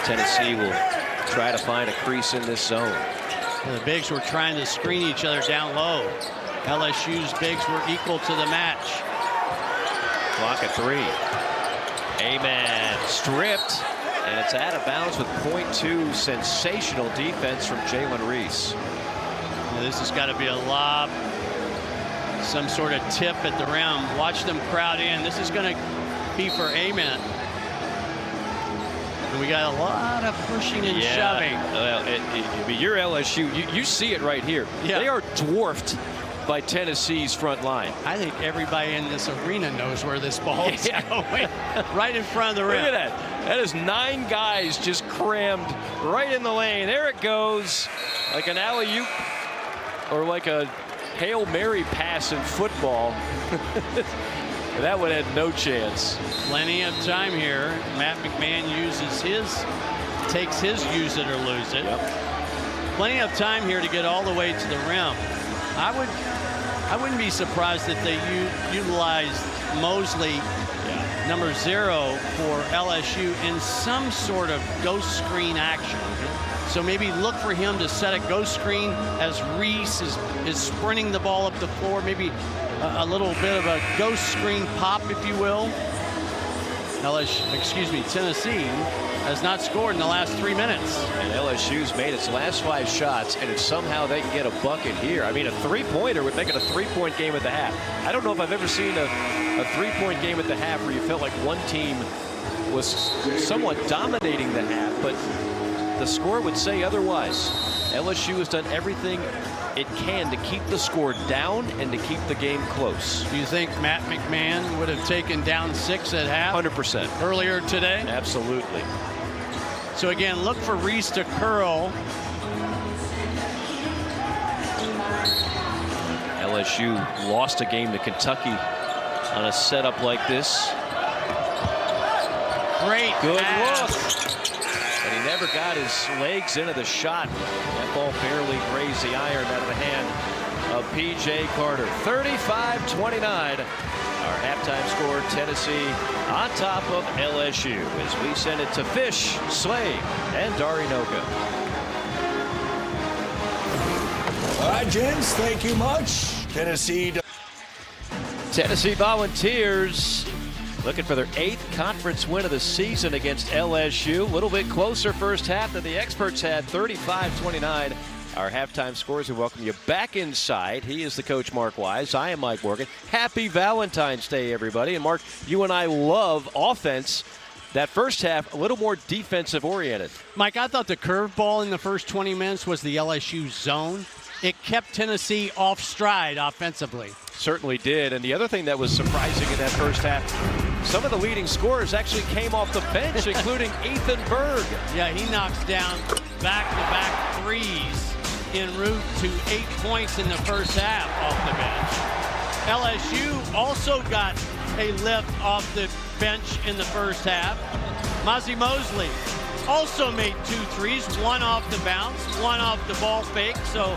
Tennessee will try to find a crease in this zone. The bigs were trying to screen each other down low. LSU's bigs were equal to the match. Clock at 3. Amen. Stripped. And it's out of bounds with .2. Sensational defense from Jalen Reese. Now this has got to be a lob. Some sort of tip at the rim. Watch them crowd in. This is going to be for Amen. And we got a lot of pushing and shoving. Well, you're LSU. You see it right here. Yeah. They are dwarfed by Tennessee's front line. I think everybody in this arena knows where this ball is going. Right in front of the rim. Look at that. That is 9 guys just crammed right in the lane. There it goes. Like an alley-oop or like a Hail Mary pass in football. That one had no chance. Plenty of time here. Matt McMahon takes his use it or lose it. Yep. Plenty of time here to get all the way to the rim. I wouldn't be surprised if they utilized Mosley, number 0, for LSU in some sort of ghost screen action. So maybe look for him to set a ghost screen as Reese is sprinting the ball up the floor. Maybe a little bit of a ghost screen pop, if you will. Tennessee has not scored in the last 3 minutes. And LSU's made its last 5 shots, and if somehow they can get a bucket here, I mean, a 3-pointer would make it a 3-point game at the half. I don't know if I've ever seen a 3-point game at the half where you felt like one team was somewhat dominating the half, but the score would say otherwise. LSU has done everything it can to keep the score down and to keep the game close. Do you think Matt McMahon would have taken down 6 at half? 100%. Earlier today? Absolutely. So again, look for Reese to curl. LSU lost a game to Kentucky on a setup like this. Great Good pass. look. And he never got his legs into the shot. That ball barely grazed the iron out of the hand of P.J. Carter. 35-29. Our halftime score, Tennessee on top of LSU as we send it to Fish, Slave, and Darinoka. All right, gents, thank you much. Tennessee Volunteers looking for their 8th conference win of the season against LSU. A little bit closer first half than the experts had, 35-29. Our halftime scores. We welcome you back inside. He is the coach, Mark Wise. I am Mike Morgan. Happy Valentine's Day, everybody. And Mark, you and I love offense. That first half, a little more defensive oriented. Mike, I thought the curveball in the first 20 minutes was the LSU zone. It kept Tennessee off stride offensively. Certainly did. And the other thing that was surprising in that first half, some of the leading scorers actually came off the bench, including Ethan Berg. Yeah, he knocks down back-to-back threes en route to 8 points in the first half off the bench. LSU also got a lift off the bench in the first half. Mozzie Mosley also made 2 threes, one off the bounce, one off the ball fake. So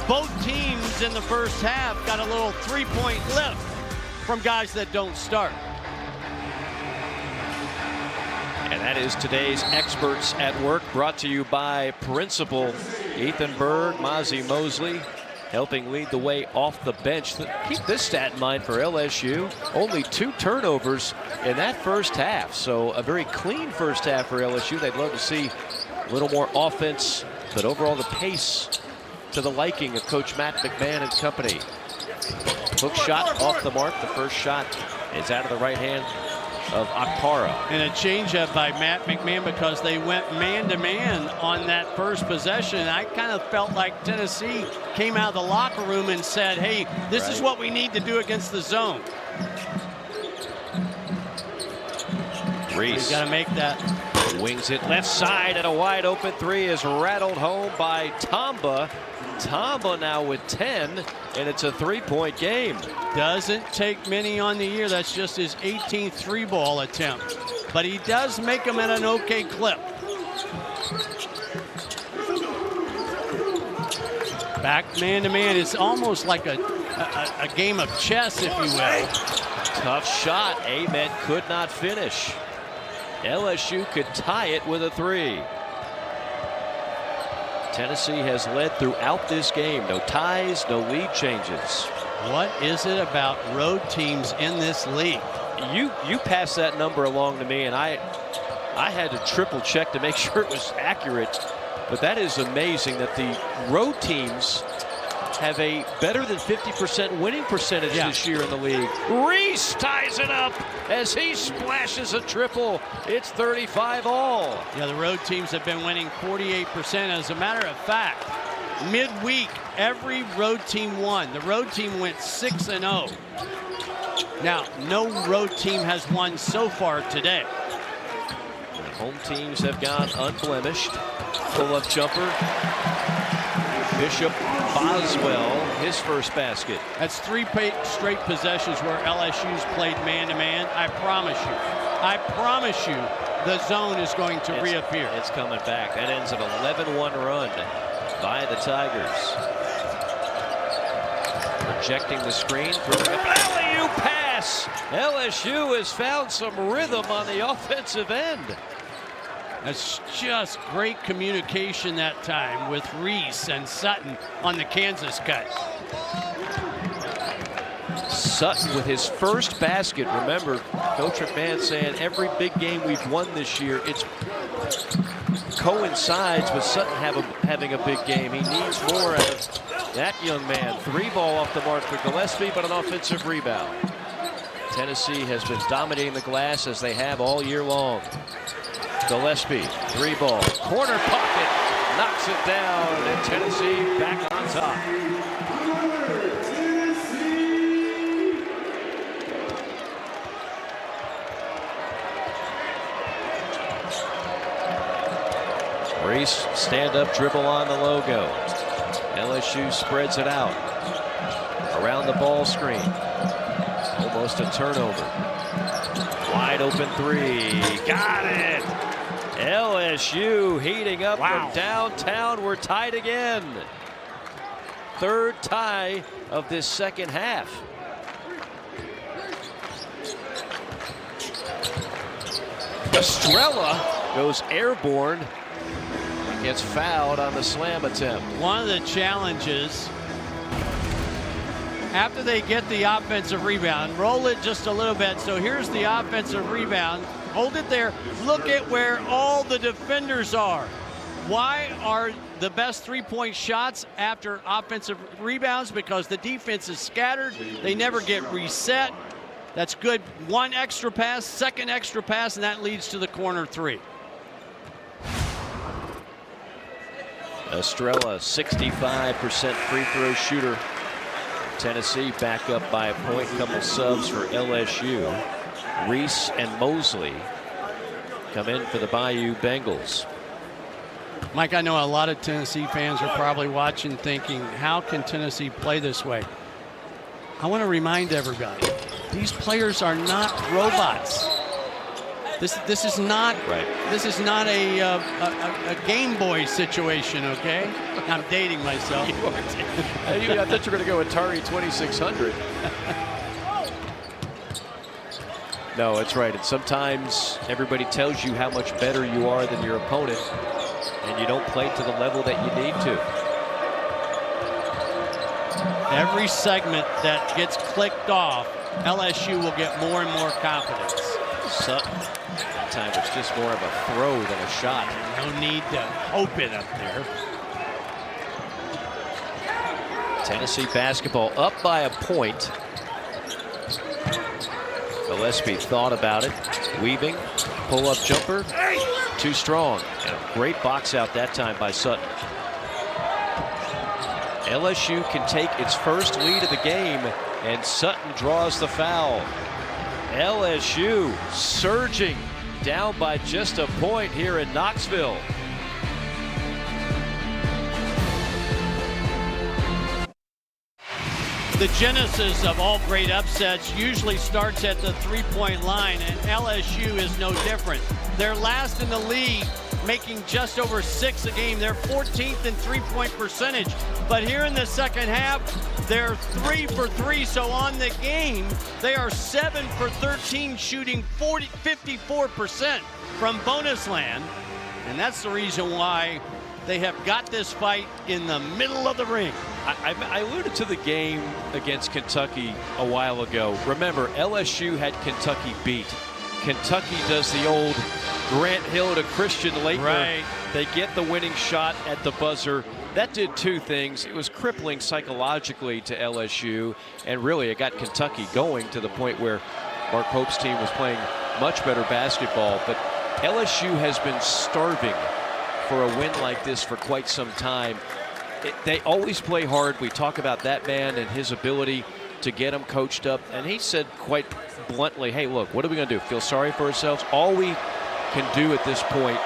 both teams in the first half got a little 3-point lift from guys that don't start. And that is today's Experts at Work, brought to you by Principal Ethan Berg, Mozzie Mosley, helping lead the way off the bench. Keep this stat in mind for LSU. Only 2 turnovers in that first half. So a very clean first half for LSU. They'd love to see a little more offense, but overall the pace to the liking of Coach Matt McMahon and company. Hook shot off the mark. The first shot is out of the right hand of Akpara. And a changeup by Matt McMahon because they went man-to-man on that first possession. I kind of felt like Tennessee came out of the locker room and said, hey, this is what we need to do against the zone. Reese got to make that. Wings it left side, and a wide open 3 is rattled home by Tamba. Tamba now with 10, and it's a 3-point game. Doesn't take many on the year. That's just his 18th 3-ball attempt. But he does make them at an okay clip. Back man-to-man. It's almost like a game of chess, if you will. Tough shot. Ahmed could not finish. LSU could tie it with a 3. Tennessee has led throughout this game. No ties, no lead changes. What is it about road teams in this league? You passed that number along to me, and I had to triple check to make sure it was accurate. But that is amazing that the road teams have a better than 50% winning percentage this year in the league. Reese ties it up as he splashes a triple. It's 35 all. Yeah, the road teams have been winning 48%. As a matter of fact, midweek, every road team won. The road team went 6-0. Now, no road team has won so far today. The home teams have gone unblemished. Pull-up jumper. Bishop Boswell, his first basket. That's 3 straight possessions where LSU's played man-to-man. I promise you, the zone is going to reappear. It's coming back. That ends an 11-1 run by the Tigers. Projecting the screen, throwing a alley-oop pass. LSU has found some rhythm on the offensive end. That's just great communication that time with Reese and Sutton on the Kansas cut. Sutton with his first basket. Remember, Coach McMahon saying every big game we've won this year, it coincides with Sutton having a big game. He needs more out of that young man. 3-ball off the mark for Gillespie, but an offensive rebound. Tennessee has been dominating the glass as they have all year long. Gillespie, 3-ball, corner pocket, knocks it down, and Tennessee back on top. Reese, stand-up dribble on the logo. LSU spreads it out. Around the ball screen. Almost a turnover. Wide open three. Got it! LSU heating up from downtown. We're tied again. Third tie of this second half. Estrella goes airborne. Gets fouled on the slam attempt. One of the challenges after they get the offensive rebound, roll it just a little bit. So here's the offensive rebound. Hold it there. Look at where all the defenders are. Why are the best three-point shots after offensive rebounds? Because the defense is scattered. They never get reset. That's good. One extra pass, second extra pass, and that leads to the corner three. Estrella, 65% free throw shooter. Tennessee back up by a point. Couple subs for LSU. Reese and Mosley come in for the Bayou Bengals. Mike, I know a lot of Tennessee fans are probably watching thinking, how can Tennessee play this way? I want to remind everybody, these players are not robots. This is not This is not a Game Boy situation, okay? I'm dating myself. I thought you were going to go Atari 2600. No, it's right. And sometimes everybody tells you how much better you are than your opponent, and you don't play to the level that you need to. Every segment that gets clicked off, LSU will get more and more confidence. Sutton. That time it's just more of a throw than a shot. No need to hope it up there. Tennessee basketball up by a point. Gillespie thought about it. Weaving, pull-up jumper, too strong. And a great box out that time by Sutton. LSU can take its first lead of the game, and Sutton draws the foul. LSU surging down by just a point here in Knoxville. The genesis of all great upsets usually starts at the three-point line, and LSU is no different. They're last in the league, making just over 6 a game. They're 14th in three-point percentage. But here in the second half, they're 3 for 3. So on the game, they are 7 for 13, shooting 54% from bonus land. And that's the reason why they have got this fight in the middle of the ring. I alluded to the game against Kentucky a while ago. Remember, LSU had Kentucky beat. Kentucky does the old Grant Hill to Christian Laettner. Right. They get the winning shot at the buzzer. That did two things. It was crippling psychologically to LSU, and really it got Kentucky going to the point where Mark Pope's team was playing much better basketball. But LSU has been starving for a win like this for quite some time. They always play hard. We talk about that man and his ability to get them coached up. And he said quite bluntly, hey, look, what are we going to do? Feel sorry for ourselves? All we can do at this point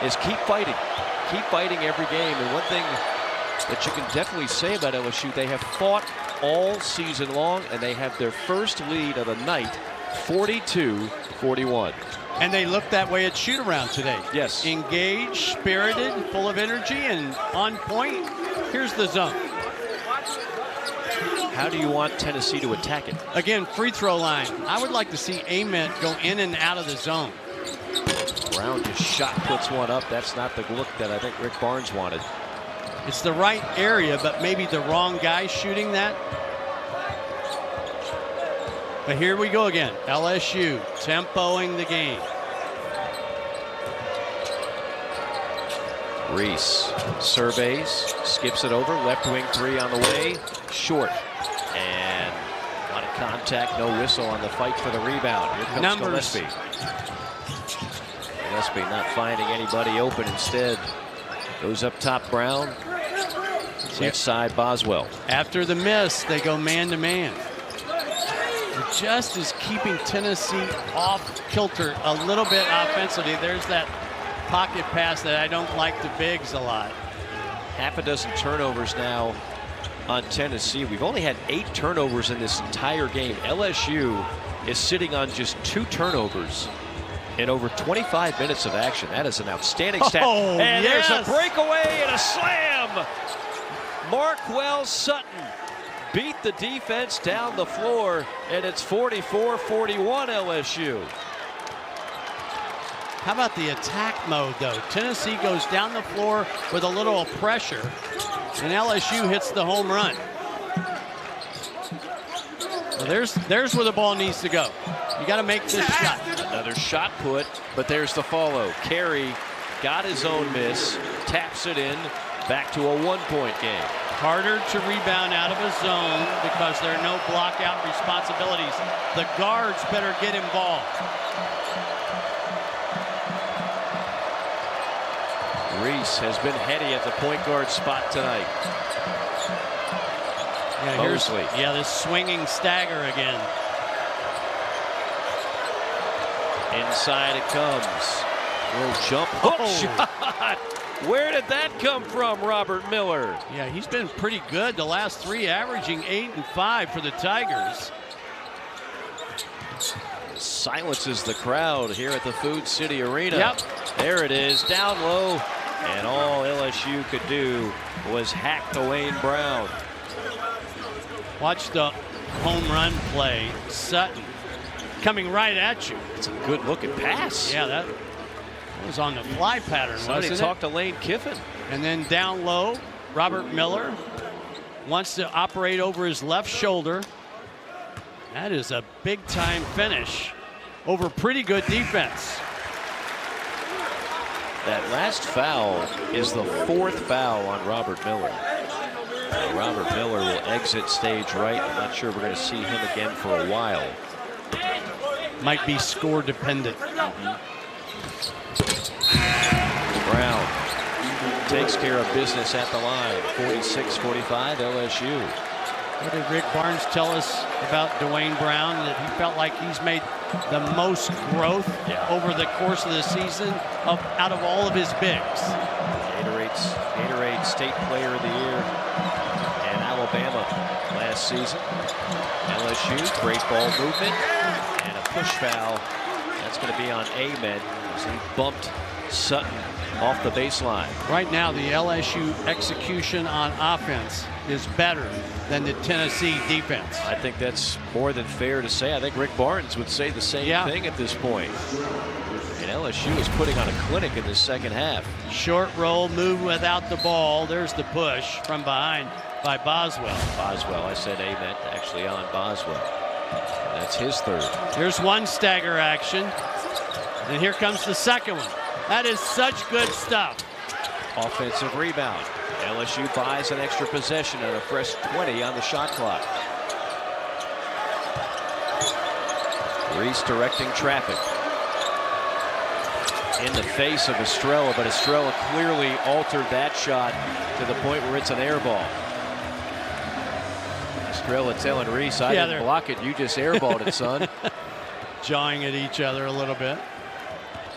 is keep fighting. Keep fighting every game. And one thing that you can definitely say about LSU, they have fought all season long, and they have their first lead of the night, 42-41. And they look that way at shoot-around today. Yes. Engaged, spirited, full of energy, and on point. Here's the zone. How do you want Tennessee to attack it? Again, free throw line. I would like to see Ament go in and out of the zone. Brown just shot, puts one up. That's not the look that I think Rick Barnes wanted. It's the right area, but maybe the wrong guy shooting that. But here we go again. LSU tempoing the game. Reese surveys, skips it over, left wing three on the way, short. And a lot of contact, no whistle on the fight for the rebound. Here comes Gillespie. Gillespie not finding anybody open. Instead, goes up top Brown. Left side Boswell. After the miss, they go man-to-man. It just is keeping Tennessee off kilter a little bit offensively. There's that pocket pass that I don't like the bigs a lot. Half a dozen turnovers now on Tennessee. We've only had 8 turnovers in this entire game. LSU is sitting on just 2 turnovers in over 25 minutes of action. That is an outstanding stat. Oh, and yes. There's a breakaway and a slam. Marquell Sutton beat the defense down the floor, and it's 44-41 LSU. How about the attack mode, though? Tennessee goes down the floor with a little pressure, and LSU hits the home run. Well, there's where the ball needs to go. You got to make this shot. Another shot put, but there's the follow. Carey got his own miss, taps it in, back to a 1-point game. Harder to rebound out of a zone because there are no block-out responsibilities. The guards better get involved. Reese has been heady at the point guard spot tonight. Yeah, Mosley. This swinging stagger again. Inside it comes. Little jump hook shot. Where did that come from, Robert Miller? Yeah, he's been pretty good the last 3, averaging 8 and 5 for the Tigers. Silences the crowd here at the Food City Arena. Yep. There it is, down low. And all LSU could do was hack Dwayne Brown. Watch the home run play. Sutton coming right at you. It's a good looking pass. Yeah, that was on the fly pattern, Somebody wasn't talk it? to Lane Kiffin. And then down low, Robert Miller wants to operate over his left shoulder. That is a big time finish over pretty good defense. That last foul is the 4th foul on Robert Miller. And Robert Miller will exit stage right. I'm not sure we're going to see him again for a while. Might be score dependent. Brown takes care of business at the line. 46-45 LSU. What did Rick Barnes tell us about Dwayne Brown? That he felt like he's made the most growth over the course of the season out of all of his bigs. Gatorade State Player of the Year in Alabama last season. LSU, great ball movement and a push foul. That's going to be on Ahmed as he bumped Sutton off the baseline. Right now, the LSU execution on offense is better than the Tennessee defense. I think that's more than fair to say. I think Rick Barnes would say the same thing at this point. And LSU is putting on a clinic in the second half. Short roll move without the ball. There's the push from behind by Boswell. I said Ahmed, actually on Boswell. That's his 3rd. There's one stagger action. And here comes the second one. That is such good stuff. Offensive rebound. LSU buys an extra possession and a fresh 20 on the shot clock. Reese directing traffic. In the face of Estrella, but Estrella clearly altered that shot to the point where it's an air ball. Estrella telling Reese, I didn't block it, you just airballed it, son. Jawing at each other a little bit.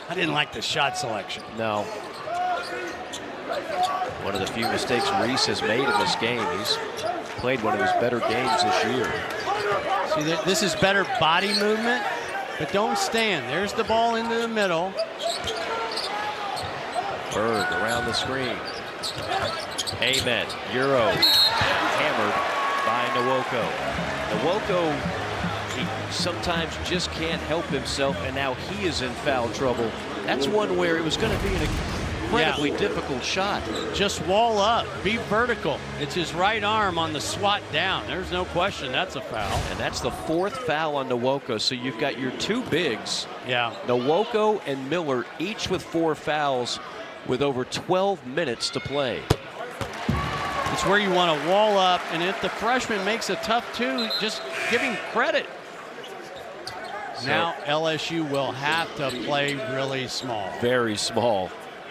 I didn't like the shot selection. No. One of the few mistakes Reese has made in this game. He's played one of his better games this year. See, this is better body movement, but don't stand. There's the ball into the middle. Berg around the screen. Ahmed, Euro, hammered by Nwoko. He sometimes just can't help himself, and now he is in foul trouble. That's one where it was going to be an incredibly difficult shot. Just wall up, be vertical. It's his right arm on the swat down. There's no question that's a foul. And that's the 4th foul on Nwoko. So you've got your 2 bigs. Yeah. Nwoko and Miller each with 4 fouls with over 12 minutes to play. It's where you want to wall up, and if the freshman makes a tough 2, just give him credit. Now LSU will have to play really small. Very small.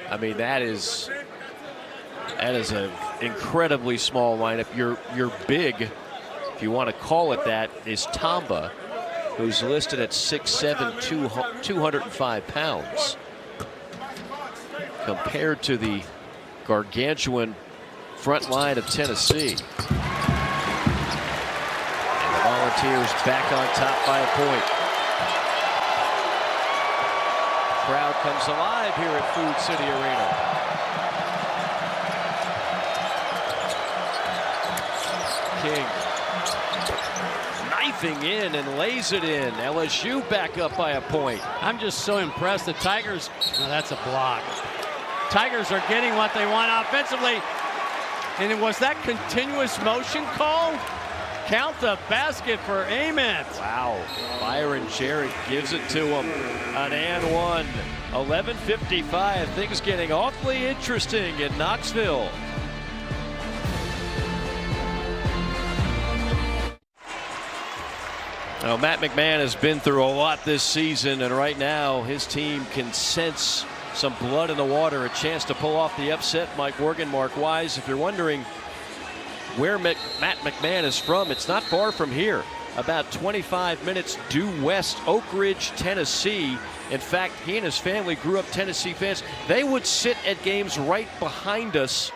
I mean, that is an incredibly small lineup. Your big, if you want to call it that, is Tamba, who's listed at 6'7", 205 pounds. Compared to the gargantuan front line of Tennessee. And the Volunteers back on top by a point. Crowd comes alive here at Food City Arena. King knifing in and lays it in. LSU back up by a point. I'm just so impressed. The Tigers, no, that's a block. Tigers are getting what they want offensively. And it was that continuous motion call? Count the basket for Ament. Wow. Byron Jarrett gives it to him. An and one. 11:55. Things getting awfully interesting in Knoxville. Now, Matt McMahon has been through a lot this season, and right now his team can sense some blood in the water, a chance to pull off the upset. Mike Morgan, Mark Wise. If you're wondering where Matt McMahon is from, it's not far from here. About 25 minutes due west, Oak Ridge, Tennessee. In fact, he and his family grew up Tennessee fans. They would sit at games right behind us.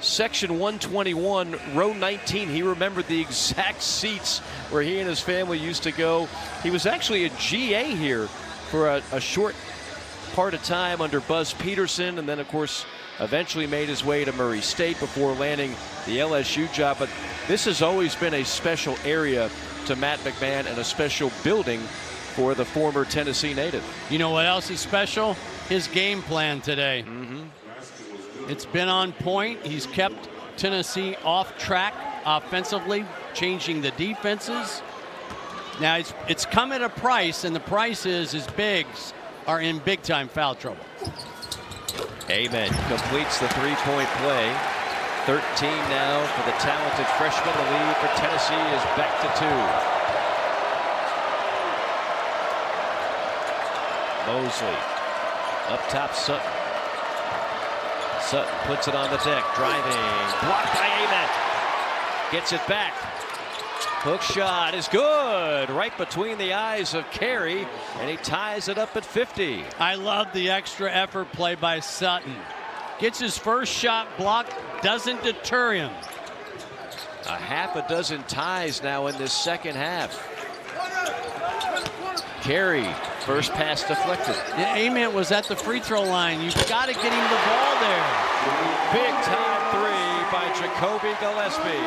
Section 121, row 19. He remembered the exact seats where he and his family used to go. He was actually a GA here for a short part of time under Buzz Peterson, and then of course eventually made his way to Murray State before landing the LSU job. But this has always been a special area to Matt McMahon and a special building for the former Tennessee native. You know what else is special? His game plan today. It's been on point. He's kept Tennessee off track offensively, changing the defenses. Now it's come at a price, and the price is his bigs are in big-time foul trouble. Amen completes the three-point play. 13 now for the talented freshman. The lead for Tennessee is back to 2. Mosley up top, Sutton. Sutton puts it on the deck, driving, blocked by Amen. Gets it back. Hook shot is good, right between the eyes of Carey, and he ties it up at 50. I love the extra effort play by Sutton. Gets his first shot blocked, doesn't deter him. A half a dozen ties now in this second half. Carey, first pass deflected. Yeah, Ament was at the free throw line. You've got to get him the ball there. Big time three by Jacoby Gillespie.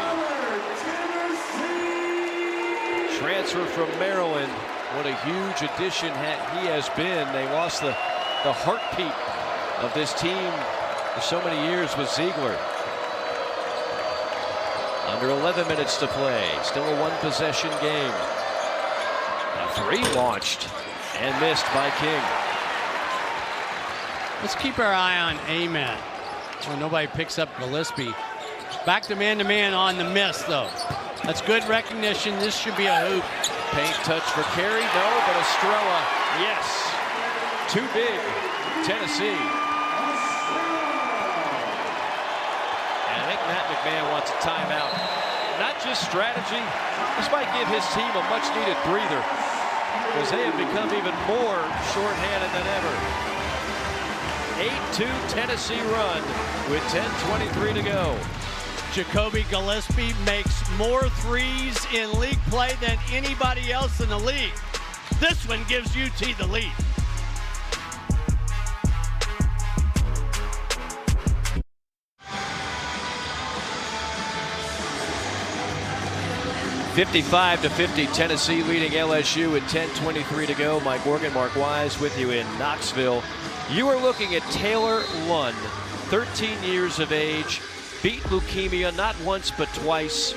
Transfer from Maryland. What a huge addition he has been. They lost the heartbeat of this team for so many years with Ziegler. Under 11 minutes to play. Still a one-possession game. A three launched and missed by King. Let's keep our eye on Ament. So nobody picks up Gillespie. Back to man on the miss, though. That's good recognition. This should be a hoop. Paint touch for Carey. No, but Estrella, yes. Too big, Tennessee. And I think Matt McMahon wants a timeout. Not just strategy. This might give his team a much-needed breather, because they have become even more shorthanded than ever. 8-2 Tennessee run with 10:23 to go. Jacoby Gillespie makes more threes in league play than anybody else in the league. This one gives UT the lead. (55-50) Tennessee leading LSU with 10:23 to go. Mike Morgan, Mark Wise with you in Knoxville. You are looking at Taylor Lunn, 13 years of age, beat leukemia not once but twice,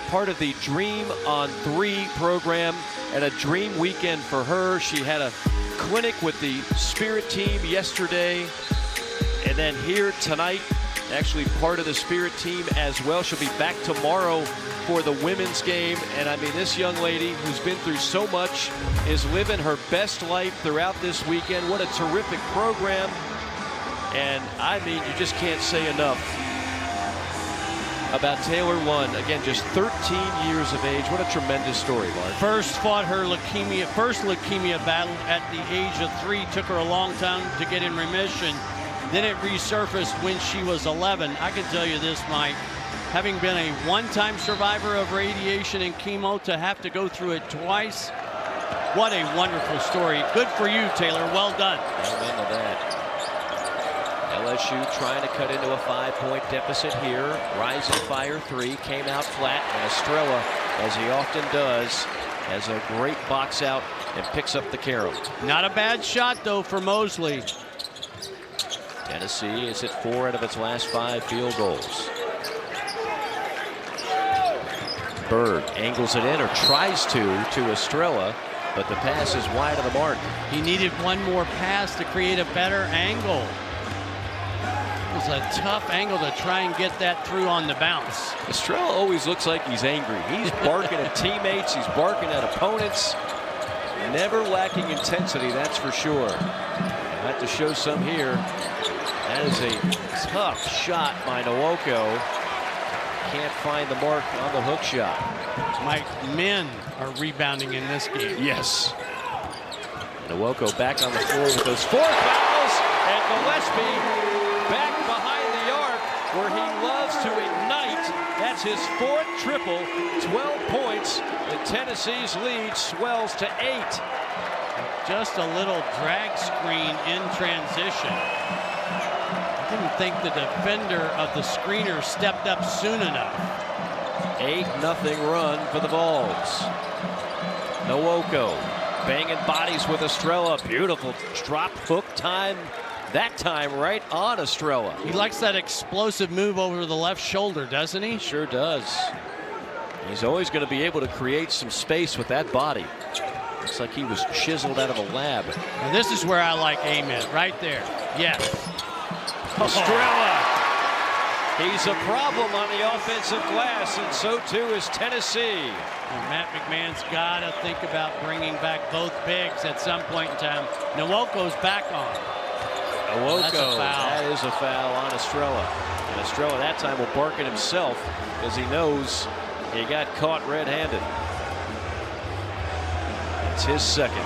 part of the Dream on 3 program, and a dream weekend for her. She had a clinic with the Spirit team yesterday, and then here tonight actually part of the Spirit team as well. She'll be back tomorrow for the women's game. And I mean, this young lady who's been through so much is living her best life throughout this weekend. What a terrific program. And I mean, you just can't say enough about Taylor Lund. Again, just 13 years of age. What a tremendous story, Mark. First fought her leukemia battle at the age of 3. Took her a long time to get in remission. Then it resurfaced when she was 11. I can tell you this, Mike, having been a one-time survivor of radiation and chemo, to have to go through it twice, what a wonderful story. Good for you, Taylor. Well done. Amen to that. LSU trying to cut into a 5-point deficit here. Rising fire 3, came out flat, and Estrella, as he often does, has a great box out and picks up the carry. Not a bad shot, though, for Mosley. Tennessee is at 4 out of its last 5 field goals. Bird angles it in, or tries to Estrella, but the pass is wide of the mark. He needed one more pass to create a better angle. It was a tough angle to try and get that through on the bounce. Estrella always looks like he's angry. He's barking at teammates, he's barking at opponents. Never lacking intensity, that's for sure. I'll have to show some here. That is a tough shot by Nwoko. Can't find the mark on the hook shot. Mike, men are rebounding in this game. Yes. Nwoko back on the floor with those 4 fouls, and Gillespie back behind the arc where he loves to ignite. That's his 4th triple, 12 points, and Tennessee's lead swells to 8. Just a little drag screen in transition. I didn't think the defender of the screener stepped up soon enough. 8-0 run for the Vols. Nwoko banging bodies with Estrella. Beautiful drop hook time. That time right on Estrella. He likes that explosive move over the left shoulder, doesn't he? Sure does. He's always going to be able to create some space with that body. Looks like he was chiseled out of a lab. And this is where I like Amen, right there. Yes. Estrella. He's a problem on the offensive glass, and so too is Tennessee. And Matt McMahon's got to think about bringing back both bigs at some point in time. Nwoko's back on. Nwoko, that's a foul. That is a foul on Estrella. And Estrella that time will bark at himself because he knows he got caught red-handed. It's his 2nd.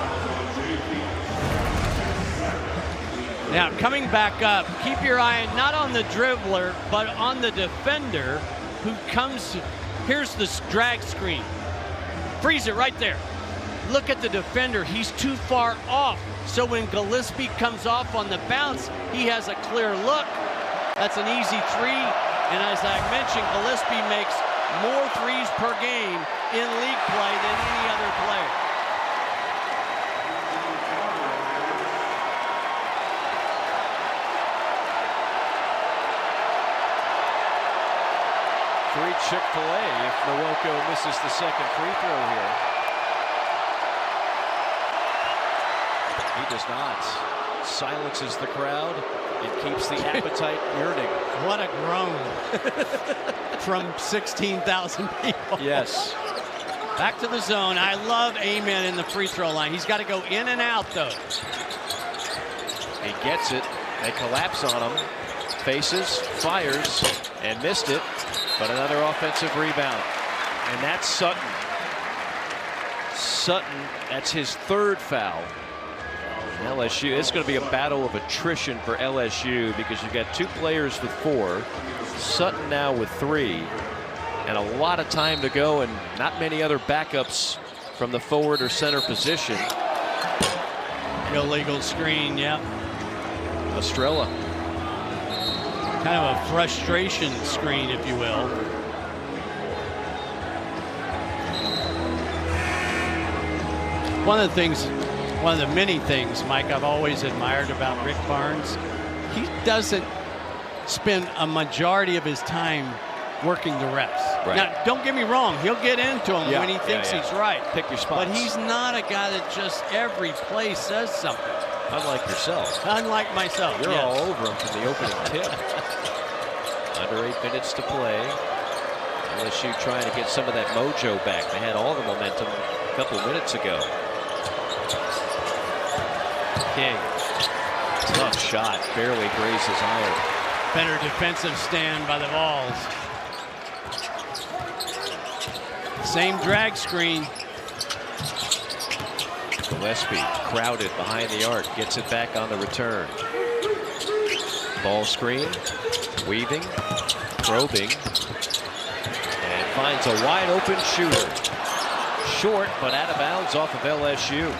Now coming back up, keep your eye not on the dribbler, but on the defender who comes. Here's the drag screen. Freeze it right there. Look at the defender. He's too far off. So when Gillespie comes off on the bounce, he has a clear look. That's an easy 3. And as I mentioned, Gillespie makes more 3s per game in league play than any other player. Free Chick-fil-A if Nwoko misses the 2nd free throw here. He does not. Silences the crowd and keeps the appetite yearning. What a groan from 16,000 people. Yes. Back to the zone. I love Amen in the free throw line. He's got to go in and out, though. He gets it. They collapse on him. Faces, fires, and missed it. But another offensive rebound. And that's Sutton. Sutton, that's his 3rd foul. LSU, it's going to be a battle of attrition for LSU because you've got 2 players with 4. Sutton now with 3. And a lot of time to go and not many other backups from the forward or center position. Illegal screen, yep. Estrella. Kind of a frustration screen, if you will. One of the many things, Mike, I've always admired about Rick Barnes, he doesn't spend a majority of his time working the refs. Right. Now, don't get me wrong, he'll get into them when he thinks he's right. Pick your spots. But he's not a guy that just every play says something. Unlike yourself. Unlike myself, You're yes. all over him from the opening tip. Under 8 minutes to play. LSU trying to get some of that mojo back. They had all the momentum a couple minutes ago. King. Tough shot. Barely grazes iron. Better defensive stand by the Vols. Same drag screen. Gillespie crowded behind the arc. Gets it back on the return. Ball screen. Weaving. Probing. And finds a wide open shooter. Short, but out of bounds off of LSU.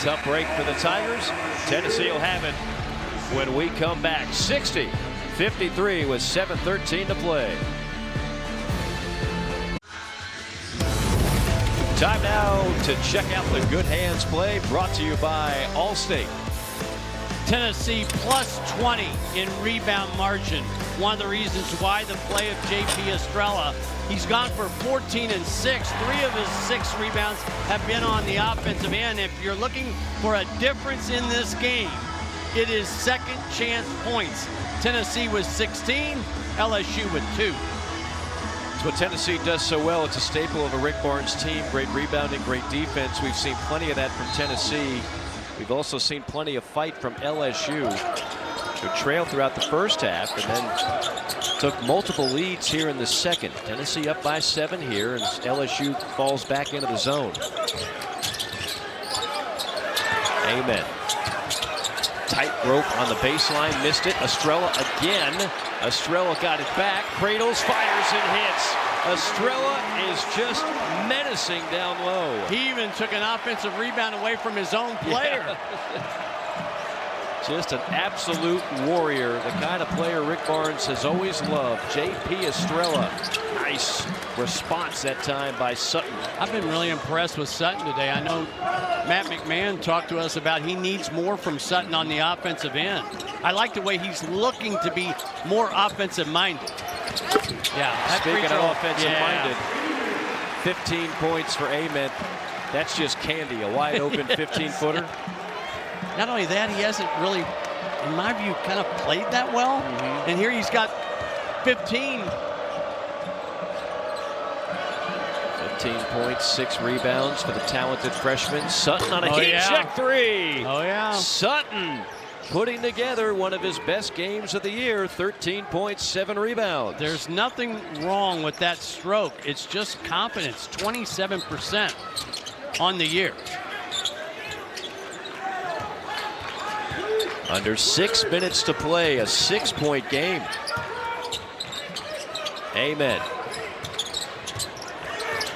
Tough break for the Tigers. Tennessee will have it when we come back. 60-53 with 7:13 to play. Time now to check out the good hands play, brought to you by Allstate. Tennessee plus 20 in rebound margin. One of the reasons why the play of J.P. Estrella. He's gone for 14 and 6. 3 of his 6 rebounds have been on the offensive end. If you're looking for a difference in this game, it is second chance points. Tennessee with 16, LSU with 2. It's what Tennessee does so well. It's a staple of a Rick Barnes team. Great rebounding, great defense. We've seen plenty of that from Tennessee. We've also seen plenty of fight from LSU, who trailed throughout the first half and then took multiple leads here in the second. Tennessee up by 7 here, and LSU falls back into the zone. Amen. Tight rope on the baseline, missed it. Estrella again. Estrella got it back, cradles, fires, and hits. Estrella is just menacing down low. He even took an offensive rebound away from his own player. Yeah. Just an absolute warrior, the kind of player Rick Barnes has always loved. J.P. Estrella. Nice response that time by Sutton. I've been really impressed with Sutton today. I know Matt McMahon talked to us about he needs more from Sutton on the offensive end. I like the way he's looking to be more offensive minded. Yeah. Speaking of offensive minded, 15 points for Amen. That's just candy, a wide open 15-footer. Not only that, he hasn't really, in my view, kind of played that well. And here he's got 15. 15 points, 6 rebounds for the talented freshman. Sutton on a heat check 3. Oh, yeah. Sutton putting together one of his best games of the year. 13 points, 7 rebounds. There's nothing wrong with that stroke. It's just confidence. 27% on the year. Under 6 minutes to play, a 6-point game. Amen.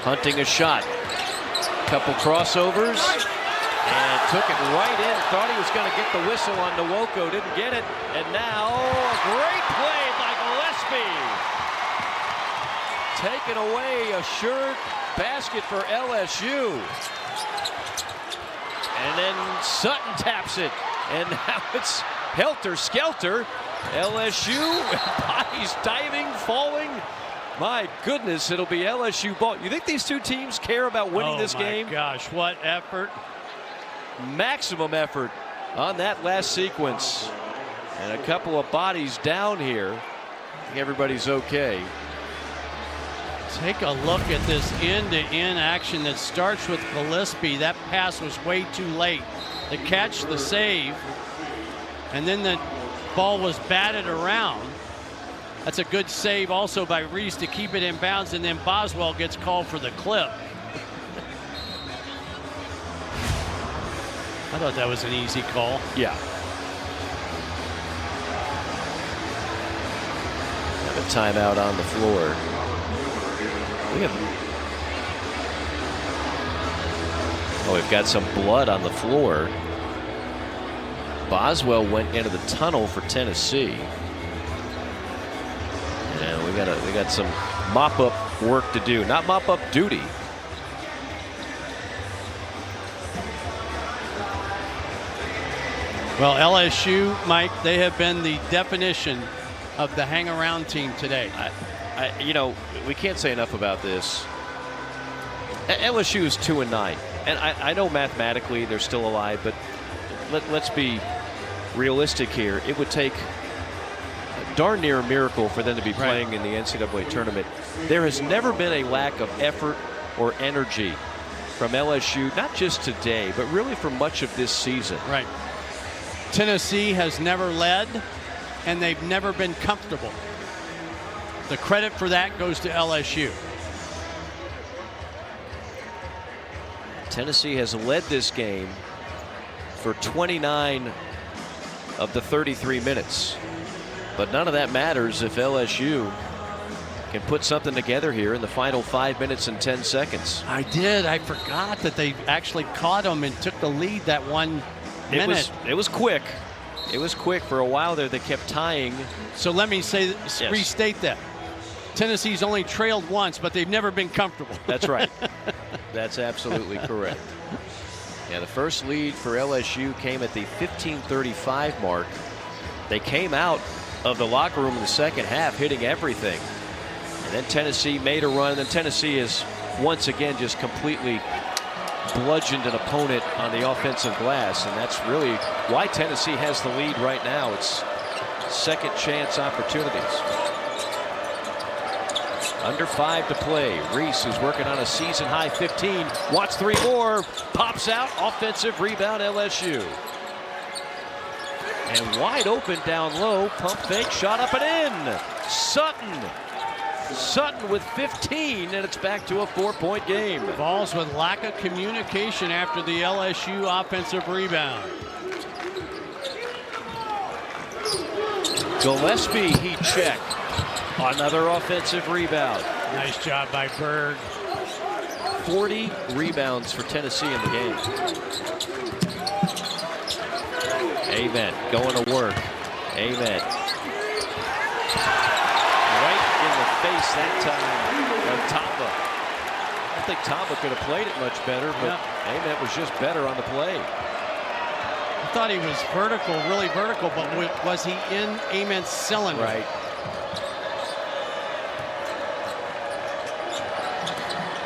Hunting a shot. Couple crossovers. And took it right in. Thought he was going to get the whistle on Nwoko. Didn't get it. And now a great play by Gillespie. Taking away a sure basket for LSU. And then Sutton taps it. And now it's helter-skelter. LSU, bodies diving, falling. My goodness, it'll be LSU ball. You think these two teams care about winning this game? Oh, my gosh, what effort. Maximum effort on that last sequence. And a couple of bodies down here. I think everybody's okay. Take a look at this end-to-end action that starts with Gillespie. That pass was way too late. The catch, the save, and then the ball was batted around. That's a good save also by Reese to keep it in bounds, and then Boswell gets called for the clip. I thought that was an easy call. Yeah. Have a timeout on the floor. We've got some blood on the floor. Boswell went into the tunnel for Tennessee. And we got some mop-up work to do. Not mop-up duty. Well, LSU, Mike, they have been the definition of the hang-around team today. You know, we can't say enough about this. LSU is 2-9. And I know mathematically they're still alive, but let's be realistic here. It would take darn near a miracle for them to be playing in the NCAA tournament. There has never been a lack of effort or energy from LSU, not just today, but really for much of this season. Right. Tennessee has never led, and they've never been comfortable. The credit for that goes to LSU. Tennessee has led this game for 29 of the 33 minutes. But none of that matters if LSU can put something together here in the final 5 minutes and 10 seconds. I forgot that they actually caught them and took the lead that 1 minute. It was quick. It was quick for a while there. They kept tying. So let me restate that. Tennessee's only trailed once, but they've never been comfortable. That's right. That's absolutely correct. Yeah, the first lead for LSU came at the 15:35 mark. They came out of the locker room in the second half hitting everything. And then Tennessee made a run. And then Tennessee is once again just completely bludgeoned an opponent on the offensive glass. And that's really why Tennessee has the lead right now. It's second chance opportunities. Under 5 to play. Reese, who's working on a season high 15, wants 3 more. Pops out. Offensive rebound LSU. And wide open down low. Pump fake. Shot up and in. Sutton with 15, and it's back to a 4-point game. Vols with lack of communication after the LSU offensive rebound. Gillespie, heat check. Another offensive rebound. Nice job by Berg. 40 rebounds for Tennessee in the game. Amen. Going to work. Amen. Right in the face that time of Tamba. I don't think Tamba could have played it much better, but Amen was just better on the play. I thought he was vertical, really vertical, but was he in Amen's cylinder? Right.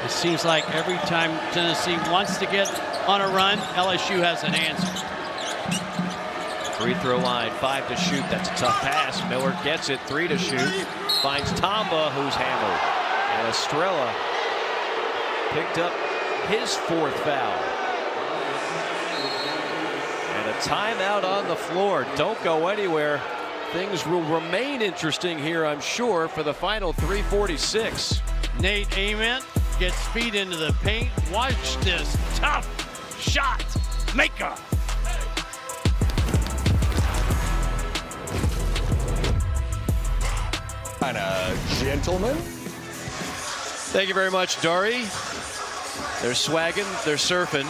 It seems like every time Tennessee wants to get on a run, LSU has an answer. Free throw line, 5 to shoot. That's a tough pass. Miller gets it, 3 to shoot. Finds Tamba, who's hammered. And Estrella picked up his 4th foul. And a timeout on the floor. Don't go anywhere. Things will remain interesting here, I'm sure, for the final 3:46. Nate Amen gets feet into the paint. Watch this tough shot maker. And a gentleman. Thank you very much, Dari. They're swagging, they're surfing.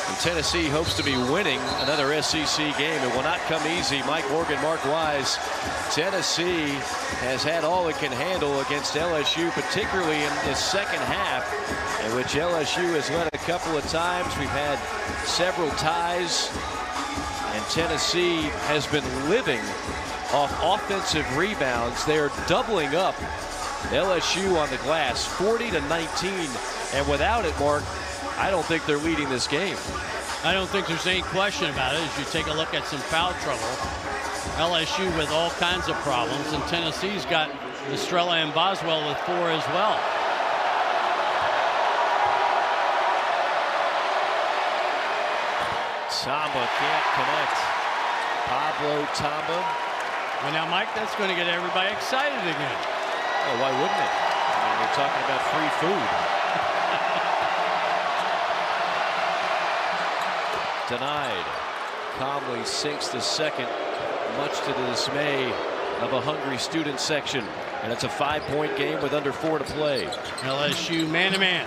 And Tennessee hopes to be winning another SEC game. It will not come easy. Mike Morgan, Mark Wise. Tennessee has had all it can handle against LSU, particularly in this second half, in which LSU has led a couple of times. We've had several ties, and Tennessee has been living off offensive rebounds. They're doubling up LSU on the glass, 40-19. And without it, Mark, I don't think they're leading this game. I don't think there's any question about it as you take a look at some foul trouble. LSU with all kinds of problems, and Tennessee's got Estrella and Boswell with 4 as well. Tamba can't connect. Pablo Tamba. And now, Mike, that's going to get everybody excited again. Oh, why wouldn't it? I mean, we're talking about free food. Denied. Calmly sinks the second, much to the dismay of a hungry student section. And it's a 5-point game with under 4 to play. LSU man-to-man.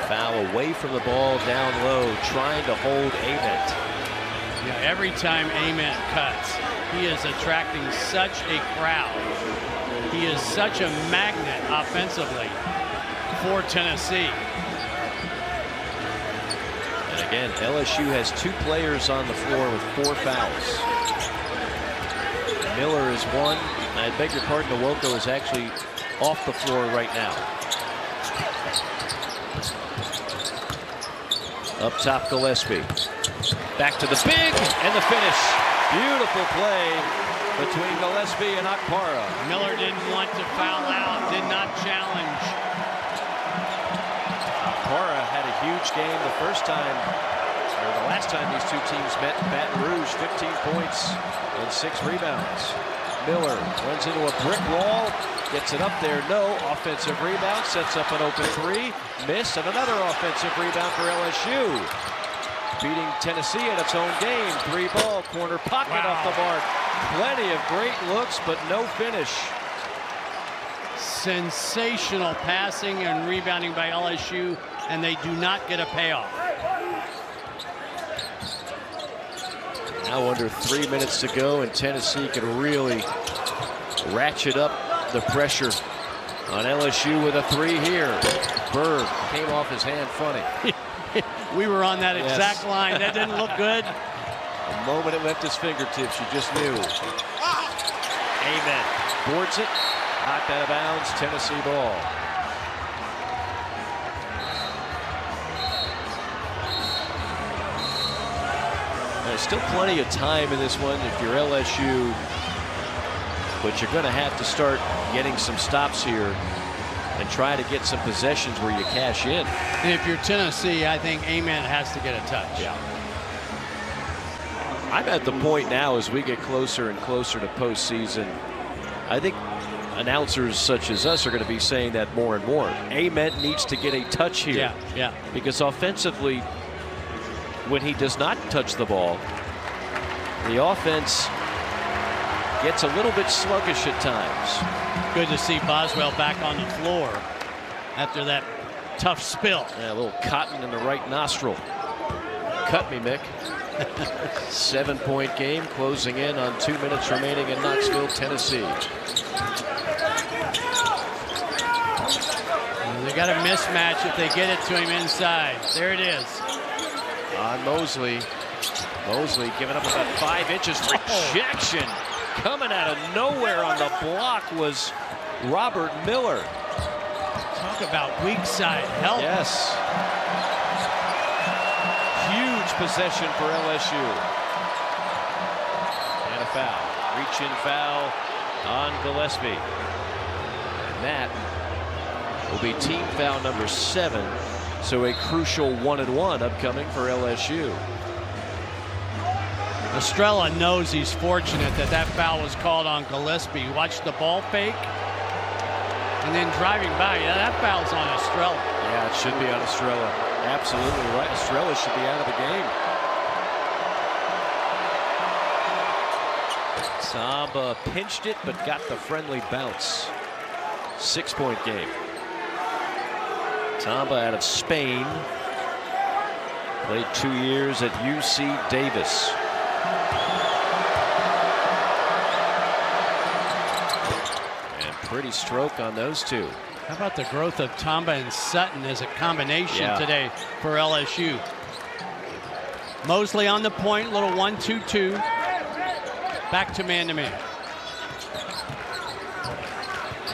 Foul away from the ball down low, trying to hold Ament. Yeah, every time Ament cuts, he is attracting such a crowd. He is such a magnet offensively for Tennessee. And again, LSU has 2 players on the floor with 4 fouls. Miller is 1. I beg your pardon, Nwoko is actually off the floor right now. Up top, Gillespie. Back to the big and the finish. Beautiful play between Gillespie and Akpara. Miller didn't want to foul out, did not challenge. Akpara had a huge game the first time, or the last time these two teams met in Baton Rouge. 15 points and 6 rebounds. Miller runs into a brick wall, gets it up there, no. Offensive rebound, sets up an open 3, miss, and another offensive rebound for LSU. Beating Tennessee at its own game. 3-ball, corner pocket off the mark. Plenty of great looks, but no finish. Sensational passing and rebounding by LSU, and they do not get a payoff. Now under 3 minutes to go, and Tennessee can really ratchet up the pressure on LSU with a 3 here. Berg came off his hand funny. We were on that exact line. That didn't look good. The moment it left his fingertips, you just knew. Amen. Boards it. Knocked out of bounds. Tennessee ball. There's still plenty of time in this one if you're LSU, but you're going to have to start getting some stops here and try to get some possessions where you cash in. And if you're Tennessee, I think Amen has to get a touch. Yeah. I'm at the point now as we get closer and closer to postseason. I think announcers such as us are going to be saying that more and more. Amen needs to get a touch here. Yeah. Because offensively, when he does not touch the ball, the offense gets a little bit sluggish at times. Good to see Boswell back on the floor after that tough spill. Yeah, a little cotton in the right nostril. Cut me, Mick. 7-point game closing in on 2 minutes remaining in Knoxville, Tennessee. They got a mismatch if they get it to him inside. There it is. On Mosley. Mosley giving up about 5 inches. Rejection coming out of nowhere on the block was Robert Miller. Talk about weak side help. Yes. Huge possession for LSU. And a foul. Reach-in foul on Gillespie. And that will be team foul number 7. So a crucial 1-and-1 upcoming for LSU. Estrella knows he's fortunate that that foul was called on Gillespie. Watch the ball fake and then driving by. Yeah, that foul's on Estrella. Yeah, it should be on Estrella. Absolutely right. Estrella should be out of the game. Samba pinched it, but got the friendly bounce. 6-point game. Samba out of Spain. Played 2 years at UC Davis. And pretty stroke on those two. How about the growth of Tamba and Sutton as a combination today for LSU? Mosley on the point, little 1-2-2. Back to man-to-man.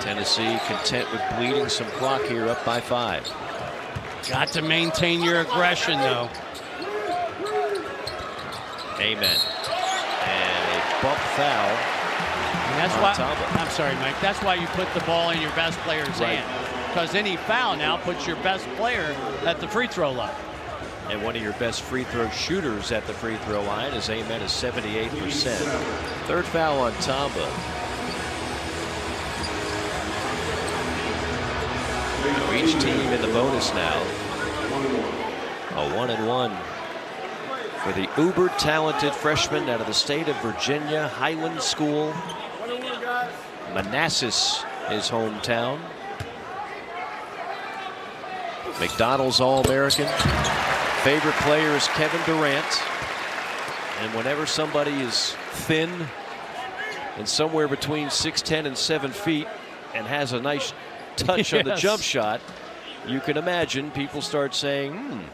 Tennessee content with bleeding some clock here, up by 5. Got to maintain your aggression, though. Amen. And a bump foul. And that's why, I'm sorry, Mike, that's why you put the ball in your best player's hand. Because any foul now puts your best player at the free throw line. And one of your best free throw shooters at the free throw line is Amen is 78%. Third foul on Tamba. Each team in the bonus now. A 1-and-1 for the uber talented freshman out of the state of Virginia, Highland School. Manassas, his hometown. McDonald's All-American. Favorite player is Kevin Durant. And whenever somebody is thin and somewhere between 6'10" and 7 feet and has a nice touch on the jump shot, you can imagine people start saying,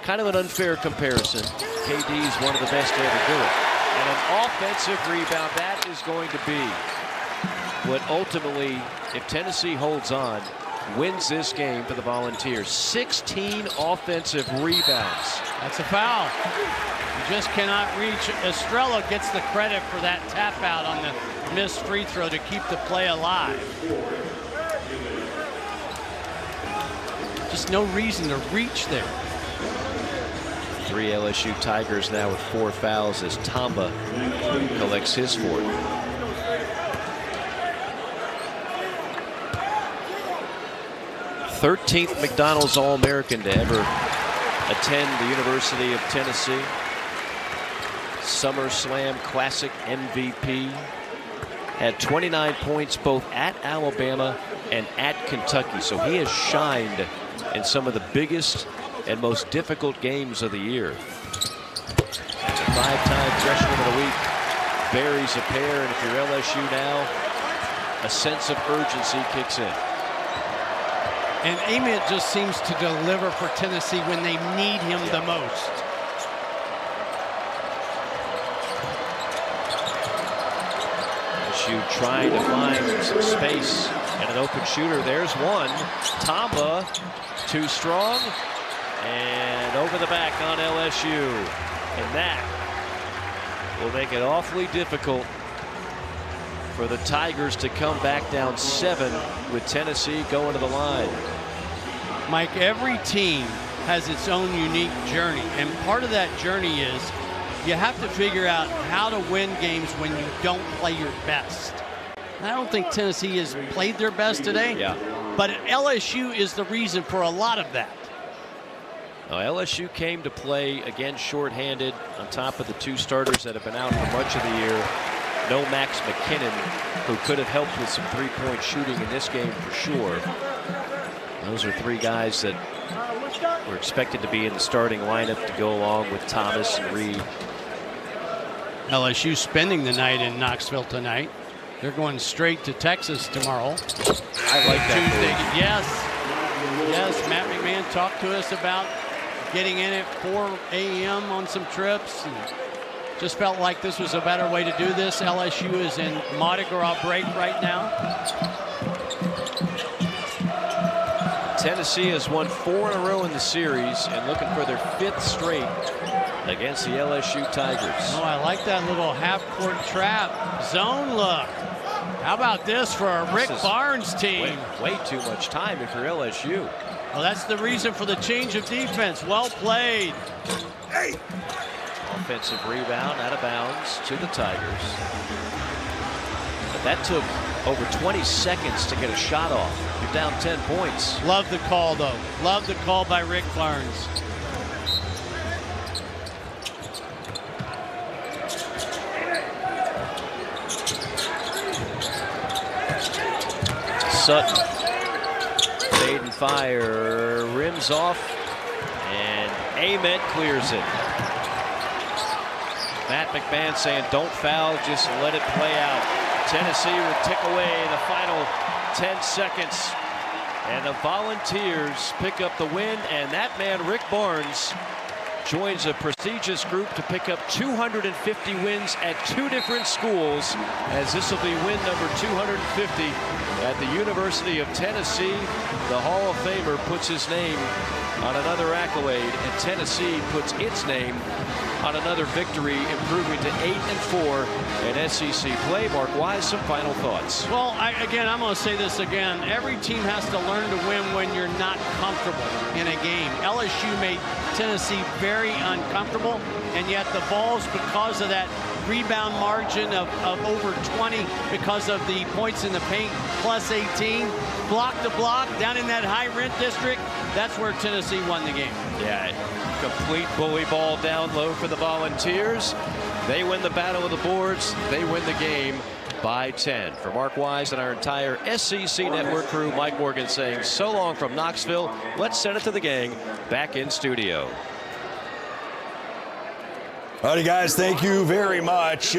kind of an unfair comparison. KD is one of the best to ever do it. And an offensive rebound, that is going to be what ultimately, if Tennessee holds on, wins this game for the Volunteers. 16 offensive rebounds. That's a foul. You just cannot reach. Estrella gets the credit for that tap out on the missed free throw to keep the play alive. Just no reason to reach there. 3 LSU Tigers now with 4 fouls as Tamba collects his 4th. 13th McDonald's All-American to ever attend the University of Tennessee. SummerSlam Classic MVP. Had 29 points both at Alabama and at Kentucky. So he has shined in some of the biggest and most difficult games of the year. And the 5-time Freshman of the Week buries a pair, and if you're LSU now, a sense of urgency kicks in. And Ament just seems to deliver for Tennessee when they need him the most. LSU trying to find some space and an open shooter. There's one. Tamba, too strong, and over the back on LSU. And that will make it awfully difficult for the Tigers to come back down 7 with Tennessee going to the line. Mike, every team has its own unique journey, and part of that journey is you have to figure out how to win games when you don't play your best. I don't think Tennessee has played their best today, but LSU is the reason for a lot of that. Now, LSU came to play again shorthanded on top of the 2 starters that have been out for much of the year. No Max McKinnon, who could have helped with some 3-point shooting in this game for sure. Those are 3 guys that were expected to be in the starting lineup to go along with Thomas and Reed. LSU spending the night in Knoxville tonight. They're going straight to Texas tomorrow. I like that. Tuesday. Yes, Matt McMahon talked to us about getting in at 4 a.m. on some trips. And just felt like this was a better way to do this. LSU is in Mardi Gras break right now. Tennessee has won 4 in a row in the series and looking for their 5th straight against the LSU Tigers. Oh, I like that little half-court trap. Zone look. How about this for a Rick Barnes team? Way too much time if you're LSU. Well, that's the reason for the change of defense. Well played. Hey. Offensive rebound out of bounds to the Tigers. But that took over 20 seconds to get a shot off. You're down 10 points. Love the call, though. Love the call by Rick Barnes. Sutton. Fade and fire. Rims off. And Ament clears it. Matt McMahon saying don't foul, just let it play out. Tennessee will tick away the final 10 seconds. And the Volunteers pick up the win, and that man, Rick Barnes, joins a prestigious group to pick up 250 wins at 2 different schools, as this will be win number 250 at the University of Tennessee. The Hall of Famer puts his name on another accolade, and Tennessee puts its name on another victory, improving to 8-4 in SEC play. Mark Wise, some final thoughts. Well, again, I'm going to say this again. Every team has to learn to win when you're not comfortable in a game. LSU made Tennessee very uncomfortable, and yet the Vols, because of that rebound margin of over 20, because of the points in the paint, plus 18, block to block, down in that high rent district, that's where Tennessee won the game. Yeah, complete bully ball down low for the Volunteers. They win the battle of the boards. They win the game by 10. For Mark Wise and our entire SEC Network crew, Mike Morgan saying so long from Knoxville. Let's send it to the gang back in studio. All right, guys, thank you very much.